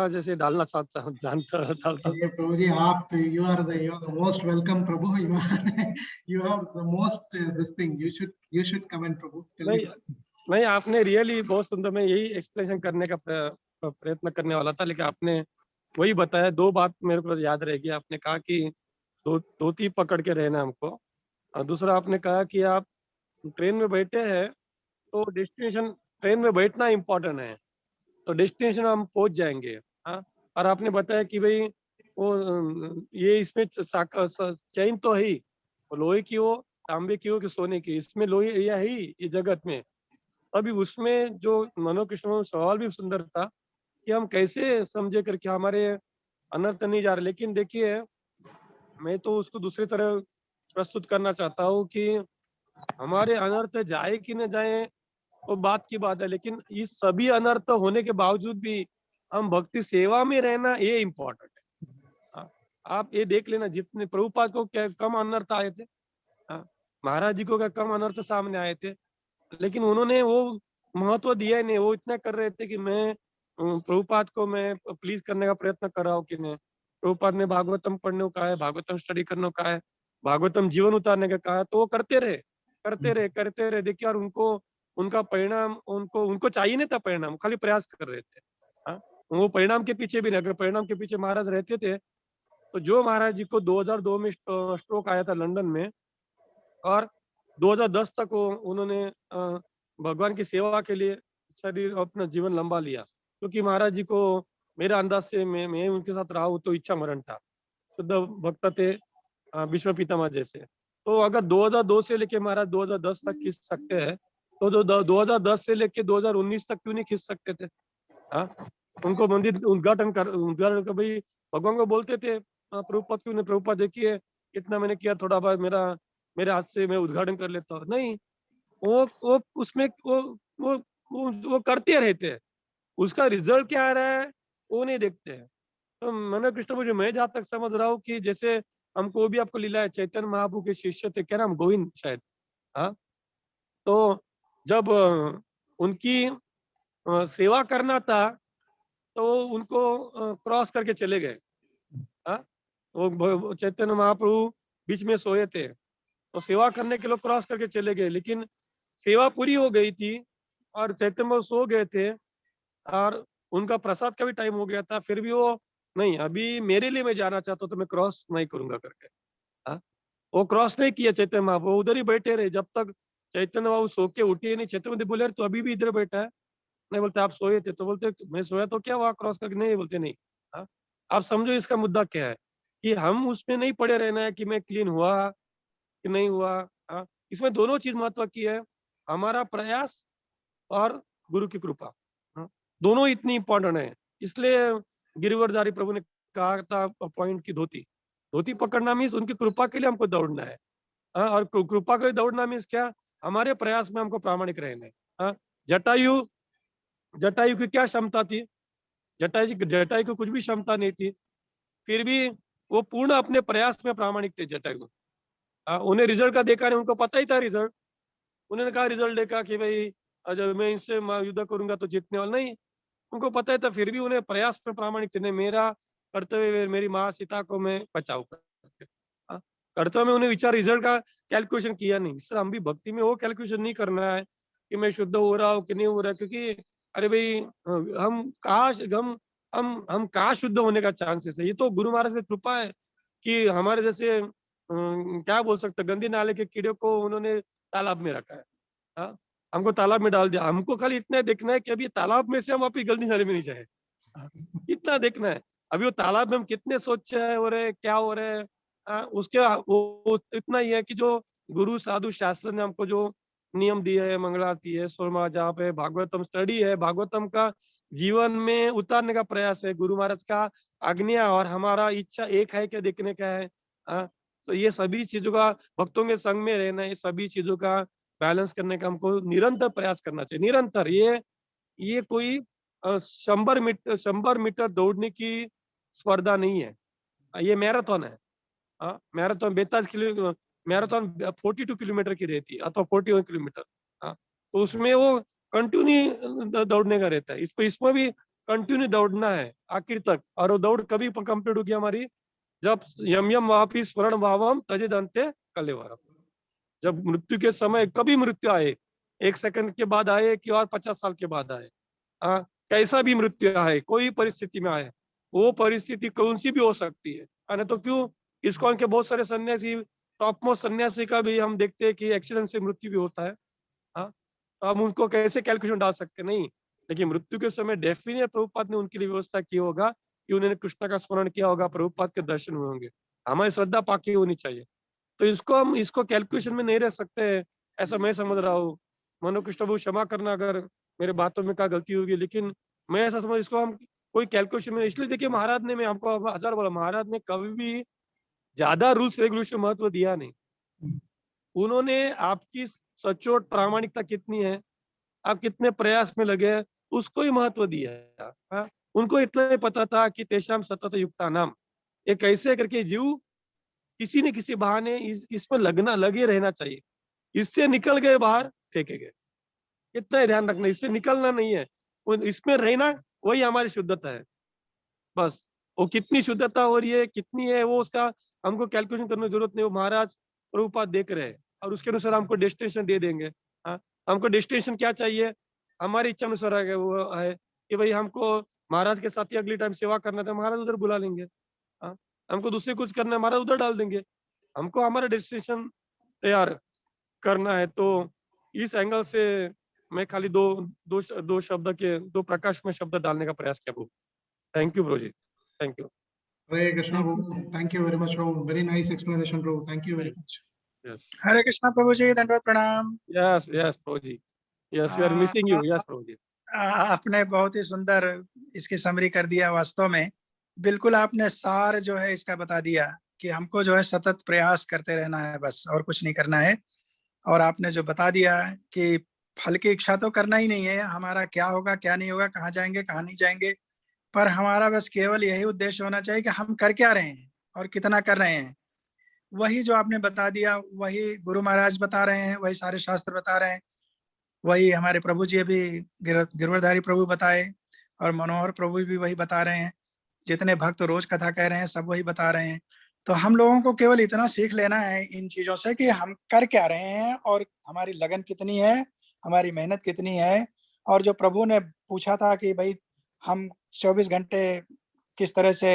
जैसे डालना चाहता हूँ, डालता हूँ। ये प्रभु जी, आप you are the most welcome प्रभु। You have the most this thing, you should comment प्रभु। नहीं, आपने रियली बहुत सुंदर, मैं यही एक्सप्लेनेशन करने का प्रयत्न करने वाला था, लेकिन आपने वही बताया। दो बात मेरे को याद रहेगी। आपने कहा कि धोती पकड़ के रहना हमको, और दूसरा आपने कहा कि आप ट्रेन में बैठे हैं तो डेस्टिनेशन, ट्रेन में बैठना इम्पोर्टेंट है, तो डेस्टिनेशन हम पहुंच जाएंगे। हाँ, और आपने बताया कि भाई वो ये इसमें चैन तो है ही, लोहे की हो, तांबे की हो कि सोने की, इसमें लोहे यह ही ये जगत में। अभी उसमें जो मनोकृष्ण में सवाल भी सुंदर था कि हम कैसे समझे करके हमारे अनर्थ नहीं जा रहे। लेकिन देखिए, मैं तो उसको दूसरी तरह प्रस्तुत करना चाहता हूँ कि हमारे अनर्थ जाए कि न जाए वो बात की बात है, लेकिन इस सभी अनर्थ होने के बावजूद भी हम भक्ति सेवा में रहना, ये इम्पोर्टेंट है। हाँ, आप ये देख लेना, जितने प्रभुपाद को क्या कम अनर्थ आए थे, हाँ, महाराज जी को क्या कम अनर्थ सामने आए थे, लेकिन उन्होंने वो महत्व दिया ही नहीं। वो इतना कर रहे थे कि मैं प्रभुपाद को मैं प्लीज करने का प्रयत्न कर रहा हूँ कि नहीं। प्रभुपाद ने भागवतम पढ़ने को कहा है, भागवतम स्टडी करने को कहा है, भागवतम जीवन उतारने का कहा है, तो वो करते रहे। देखिए, और उनको उनका परिणाम, उनको उनको चाहिए नहीं था परिणाम, खाली प्रयास कर रहे थे। हाँ, वो परिणाम के पीछे भी नहीं, अगर परिणाम के पीछे महाराज रहते थे तो जो महाराज जी को 2002 में स्ट्रोक आया था लंदन में, और 2010 तक वो उन्होंने भगवान की सेवा के लिए शरीर अपना जीवन लंबा लिया, क्योंकि महाराज जी को मेरा अंदाज से मैं उनके साथ रहा हूँ तो इच्छा मरण था। शुद्ध भक्त थे, विश्व पितामह जैसे। तो अगर 2002 से लेके महाराज 2010 तक खींच सकते हैं, तो जो 2010 से लेके 2019 तक क्यों नहीं खींच सकते थे? हाँ, उनको मंदिर उद्घाटन कर भाई भगवान को बोलते थे, प्रभुपाद क्यों नहीं, प्रभुपाद देखिए इतना मैंने किया, थोड़ा बहुत मेरे हाथ से मैं उद्घाटन कर लेता हूँ। नहीं, वो उसमें वो करते रहते हैं, उसका रिजल्ट क्या आ रहा है वो नहीं देखते हैं। तो मैंने कृष्ण मुझे, मैं जहाँ तक समझ रहा हूँ कि जैसे हमको भी आपको लीला है, चैतन्य महाप्रभु के शिष्य थे, क्या नाम, गोविंद शायद। हाँ, तो जब उनकी सेवा करना था तो उनको क्रॉस करके चले गए। हाँ, वो चैतन्य महाप्रभु बीच में सोए थे, तो सेवा करने के लिए क्रॉस करके चले गए, लेकिन सेवा पूरी हो गई थी और चैतन्य महाप्रभु सो गए थे, और उनका प्रसाद का भी टाइम हो गया था, फिर भी वो नहीं, अभी मेरे लिए मैं जाना चाहता हूँ तो मैं क्रॉस नहीं करूंगा करके। हाँ, वो क्रॉस नहीं किया चैतन्य महाप्रभु, वो उधर ही बैठे रहे जब तक चैतन्य महाप्रभु सो के उठे नहीं। चैतन्य महाप्रभु बोले, तो अभी भी इधर बैठा है? नहीं, बोलते आप सोए थे। तो बोलते मैं सोया तो क्या हुआ क्रॉस करके? नहीं, बोलते नहीं। हाँ, आप समझो इसका मुद्दा क्या है, कि हम उसमें नहीं पड़े रहना है कि मैं क्लीन हुआ कि नहीं हुआ। हाँ, इसमें दोनों चीज महत्व की है, हमारा प्रयास और गुरु की कृपा। हाँ, दोनों इतनी इंपॉर्टेंट है। इसलिए गिरिवरधारी प्रभु ने कहा था पॉइंट की धोती पकड़ना मीन्स उनकी कृपा के लिए हमको दौड़ना है। हाँ, और कृपा के लिए दौड़ना मीन्स क्या, हमारे प्रयास में हमको प्रामाणिक रहना है। हाँ, जटायु की क्या क्षमता थी? जटायु की कुछ भी क्षमता नहीं थी, फिर भी वो पूर्ण अपने प्रयास में प्रामाणिक थे जटायु। उन्हें रिजल्ट का देखा नहीं, उनको पता ही था रिजल्ट। उन्होंने कहा रिजल्ट देखा कि भाई जब मैं इससे युद्ध करूंगा तो जीतने वाला नहीं, उनको पता ही था, फिर भी उन्हें प्रयास में प्रामाणिक थे। नहीं, मेरा कर्तव्य मेरी माँ सीता को मैं बचाऊ करके। हाँ, कर्तव्य में उन्हें विचार रिजल्ट का कैलकुलेशन किया नहीं। इससे हम भी भक्ति में वो कैलकुलेशन नहीं करना है कि मैं शुद्ध हो रहा हूँ कि नहीं हो रहा है, क्योंकि अरे भाई हम काश हम कहाँ शुद्ध होने का चांसेस है। ये तो गुरु महाराज की कृपा है कि हमारे जैसे क्या बोल सकते, गंदी नाले के कीड़े को उन्होंने तालाब में रखा है। हाँ, हमको तालाब में डाल दिया, हमको खाली इतना देखना है कि अभी तालाब में से हम वापिस गंदी नाले में नहीं जाए। इतना देखना है, अभी वो तालाब में हम कितने स्वच्छ हो रहे, क्या हो रहे हैं, उसके वो इतना ही है कि जो गुरु साधु शास्त्र ने हमको जो नियम दिए है, मंगलाती है, सोलमा जाप है, भागवतम स्टडी है, भागवतम का जीवन में उतारने का प्रयास है, गुरु महाराज का आज्ञा और हमारा इच्छा एक है क्या देखने का है। तो ये सभी चीजों का, भक्तों के संग में रहना, ये सभी चीजों का बैलेंस करने का हमको निरंतर प्रयास करना चाहिए, निरंतर। ये कोई 100 मीटर दौड़ने की स्पर्धा नहीं है, ये मैराथन है। मैराथन 42 किलो, मैराथन 42 किलोमीटर की रहती है अथवा 41 किलोमीटर। तो उसमें वो कंटिन्यू दौड़ने का रहता है, इसमें भी कंटिन्यू दौड़ना है आखिर तक। और वो दौड़ कभी कंप्लीट होगी हमारी, जब यम यम वापी स्मरण भावम तजिद अंते कलेवरम, जब मृत्यु के समय कभी मृत्यु आए, 1 सेकंड के बाद आए कि और 50 साल के बाद आए, कैसा भी मृत्यु आए, कोई परिस्थिति में आए, वो परिस्थिति कौन सी भी हो सकती है। नहीं तो क्यों, इस्कॉन के बहुत सारे सन्यासी, टॉप मोस्ट सन्यासी का भी हम देखते हैं कि एक्सीडेंट से मृत्यु भी होता है। तो हम उनको कैसे कैलकुलेशन डाल सकते नहीं, लेकिन मृत्यु के समय डेफिनेट प्रभुपाद ने उनके लिए व्यवस्था की होगा कि उन्होंने कृष्ण का स्मरण किया होगा, प्रभुपाद के दर्शन हुए होंगे। हमारी श्रद्धा पाकी होनी चाहिए। तो इसको कैलकुलेशन में नहीं रह सकते, ऐसा मैं समझ रहा हूँ। मनो कृष्ण प्रभु क्षमा करना अगर मेरे बातों में क्या गलती होगी, लेकिन मैं ऐसा समझ, इसको हम कोई कैलकुलेशन में, इसलिए देखिए महाराज ने, मैं हमको 1000 बोला, महाराज ने कभी भी ज्यादा रूल्स रेगुलेशन महत्व दिया नहीं। उन्होंने आपकी सचोट प्रामाणिकता कितनी है, आप कितने प्रयास में लगे हैं, उसको ही महत्व दिया। उनको इतना ही पता था कि तेषाम सतत युक्ता नाम, एक ऐसे करके जीव किसी न किसी बहाने इसमें लगे रहना चाहिए। इससे निकल गए बाहर, फेंके गए। इतना ही ध्यान रखना, इससे निकलना नहीं है, इसमें रहना, वही हमारी शुद्धता है। बस वो कितनी शुद्धता हो रही है, कितनी है, वो उसका हमको कैलकुलेशन करने की जरूरत नहीं। वो महाराज प्रभुपाद देख रहे हैं और उसके अनुसार हमको डेस्टिनेशन दे देंगे। हमको डेस्टिनेशन क्या चाहिए, हमारी इच्छा अनुसार है, वो है कि भाई हमको महाराज के साथ ही अगली टाइम सेवा करना था, महाराज उधर बुला लेंगे। हमको दूसरे कुछ करना है, महाराज उधर डाल देंगे। हमको हमारा डेस्टिनेशन तैयार करना है। तो इस एंगल से मैं खाली दो शब्द के, दो प्रकाश में शब्द डालने का प्रयास किया प्रभु। थैंक यू प्रभु जी, thank you. Hare Krishna, Prabhu. Thank you very much, Prabhu. Very nice explanation, Prabhu. Thank you very much. Yes, हरे कृष्णा प्रभु जी, दंडवत प्रणाम। yes, yes Prabhu ji, yes, we are missing you, yes प्रभु जी। आपने बहुत ही सुंदर इसकी summary कर दिया। वास्तव में बिल्कुल आपने सार जो है इसका बता दिया कि हमको जो है सतत प्रयास करते रहना है, बस और कुछ नहीं करना है। और आपने जो बता दिया कि फल की इच्छा तो करना ही नहीं है, हमारा क्या होगा क्या नहीं होगा, कहाँ जाएंगे कहाँ नहीं जाएंगे, पर हमारा बस केवल यही उद्देश्य होना चाहिए कि हम कर क्या रहे हैं और कितना कर रहे हैं। वही जो आपने बता दिया, वही गुरु महाराज बता रहे हैं, वही सारे शास्त्र बता रहे हैं, वही हमारे प्रभु जी अभी गिरवरधारी प्रभु बताए और मनोहर प्रभु भी वही बता रहे हैं। जितने भक्त रोज कथा कह रहे हैं सब वही बता रहे हैं। तो हम लोगों को केवल इतना सीख लेना है इन चीजों से कि हम कर क्या रहे हैं और हमारी लगन कितनी है, हमारी मेहनत कितनी है। और जो प्रभु ने पूछा था कि भाई हम 24 घंटे किस तरह से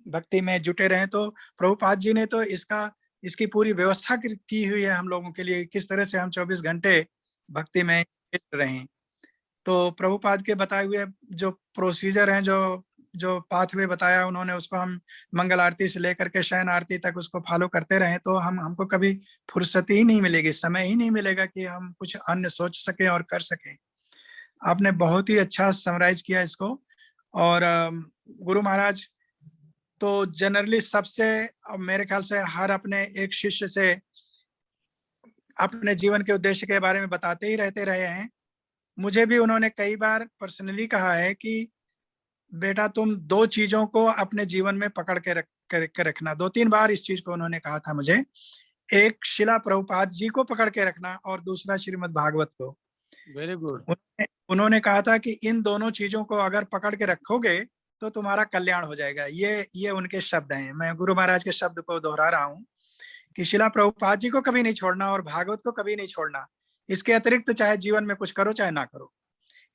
भक्ति में जुटे रहें, तो प्रभुपाद जी ने तो इसकी पूरी व्यवस्था की हुई है हम लोगों के लिए, किस तरह से हम 24 घंटे भक्ति में रहें। तो प्रभुपाद के बताए हुए जो प्रोसीजर हैं, जो पाथवे बताया उन्होंने, उसको हम मंगल आरती से लेकर के शयन आरती तक उसको फॉलो करते रहें, तो हमको कभी फुर्सत ही नहीं मिलेगी, समय ही नहीं मिलेगा कि हम कुछ अन्य सोच सकें और कर सकें। आपने बहुत ही अच्छा समराइज किया इसको। और गुरु महाराज तो जनरली सबसे, मेरे ख्याल से हर अपने एक शिष्य से अपने जीवन के उद्देश्य के बारे में बताते ही रहते रहे हैं। मुझे भी उन्होंने कई बार पर्सनली कहा है कि बेटा तुम 2 चीजों को अपने जीवन में पकड़ के रखना। 2-3 बार इस चीज को उन्होंने कहा था मुझे। एक शिला प्रभुपाद जी को पकड़ के रखना और दूसरा श्रीमद् भागवत को। Very good. उन्होंने कहा था कि इन दोनों चीजों को अगर पकड़ के रखोगे तो तुम्हारा कल्याण हो जाएगा। ये उनके शब्द हैं, मैं गुरु महाराज के शब्द को दोहरा रहा हूँ कि शिला प्रभुपाद जी को कभी नहीं छोड़ना और भागवत को कभी नहीं छोड़ना। इसके अतिरिक्त चाहे जीवन में कुछ करो चाहे ना करो,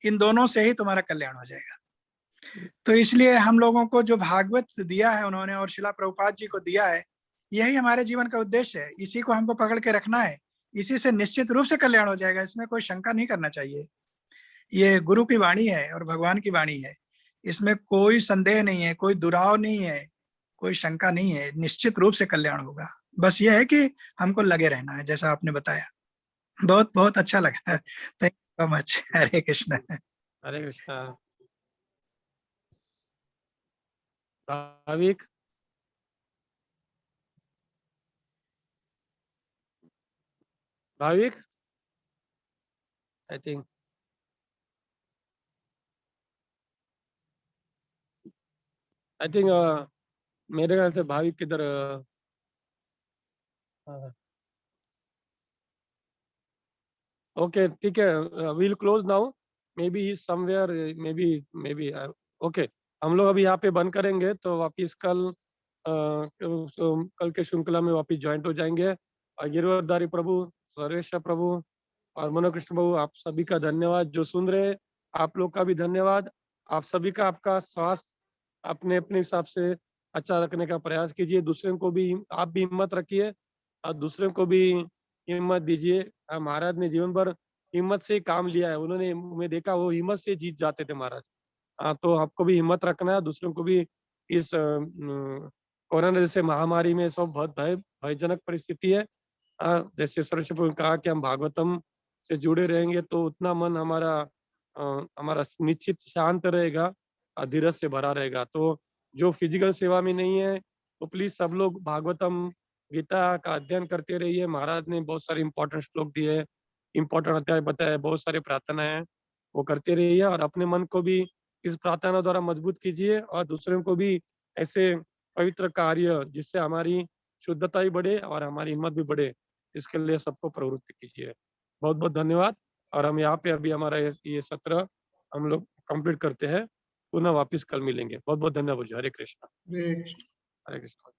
इन दोनों से ही तुम्हारा कल्याण हो जाएगा। तो इसलिए हम लोगों को जो भागवत दिया है उन्होंने और शिला प्रभुपाद जी को दिया है, यही हमारे जीवन का उद्देश्य है। इसी को हमको पकड़ के रखना है, इसी से निश्चित रूप से कल्याण हो जाएगा, इसमें कोई शंका नहीं करना चाहिए। ये गुरु की वाणी है और भगवान की वाणी है, इसमें कोई संदेह नहीं है, कोई दुराव नहीं है, कोई शंका नहीं है, निश्चित रूप से कल्याण होगा। बस ये है कि हमको लगे रहना है, जैसा आपने बताया। बहुत बहुत अच्छा लगा, thank you so much. Hare Krishna. Hare Krishna. Bhavik Bhavik I think मेरे ख्याल से भाविक किधर ओके ठीक है, will close now, may be somewhere, may be okay. हम लोग अभी यहाँ पे बंद करेंगे, तो वापिस कल कल के श्रृंखला में वापिस ज्वाइंट हो जाएंगे। गिरवरधारी प्रभु, सर्वेश्वर प्रभु और मनोकृष्ण प्रभु, आप सभी का धन्यवाद जो सुन रहे, आप लोग का भी धन्यवाद। आप सभी का आपका स्वास्थ्य अपने अपने हिसाब से अच्छा रखने का प्रयास कीजिए, दूसरों को भी आप भी हिम्मत रखिए और दूसरों को भी हिम्मत दीजिए। महाराज ने जीवन भर हिम्मत से ही काम लिया है, उन्होंने, मैं देखा वो हिम्मत से जीत जाते थे महाराज। तो आपको भी हिम्मत रखना है, दूसरों को भी इस कोरोना जैसे महामारी में सब बहुत भयजनक परिस्थिति है। जैसे सर्वश्री ने कहा कि हम भागवतम से जुड़े रहेंगे तो उतना मन हमारा निश्चित शांत रहेगा और धीरज से भरा रहेगा। तो जो फिजिकल सेवा में नहीं है तो प्लीज सब लोग भागवतम गीता का अध्ययन करते रहिए। महाराज ने बहुत सारे इंपॉर्टेंट श्लोक दिए, इंपॉर्टेंट अध्याय बताए, बहुत सारे प्रार्थना है, वो करते रहिए और अपने मन को भी इस प्रार्थना द्वारा मजबूत कीजिए और दूसरों को भी ऐसे पवित्र कार्य जिससे हमारी शुद्धता भी बढ़े और हमारी हिम्मत भी बढ़े, इसके लिए सबको प्रवृत्ति कीजिए। बहुत बहुत धन्यवाद। और हम यहाँ पे अभी हमारा ये सत्र हम लोग कंप्लीट करते हैं, पुनः वापिस कल मिलेंगे। बहुत बहुत धन्यवाद। हरे कृष्णा। हरे कृष्ण। हरे कृष्णा।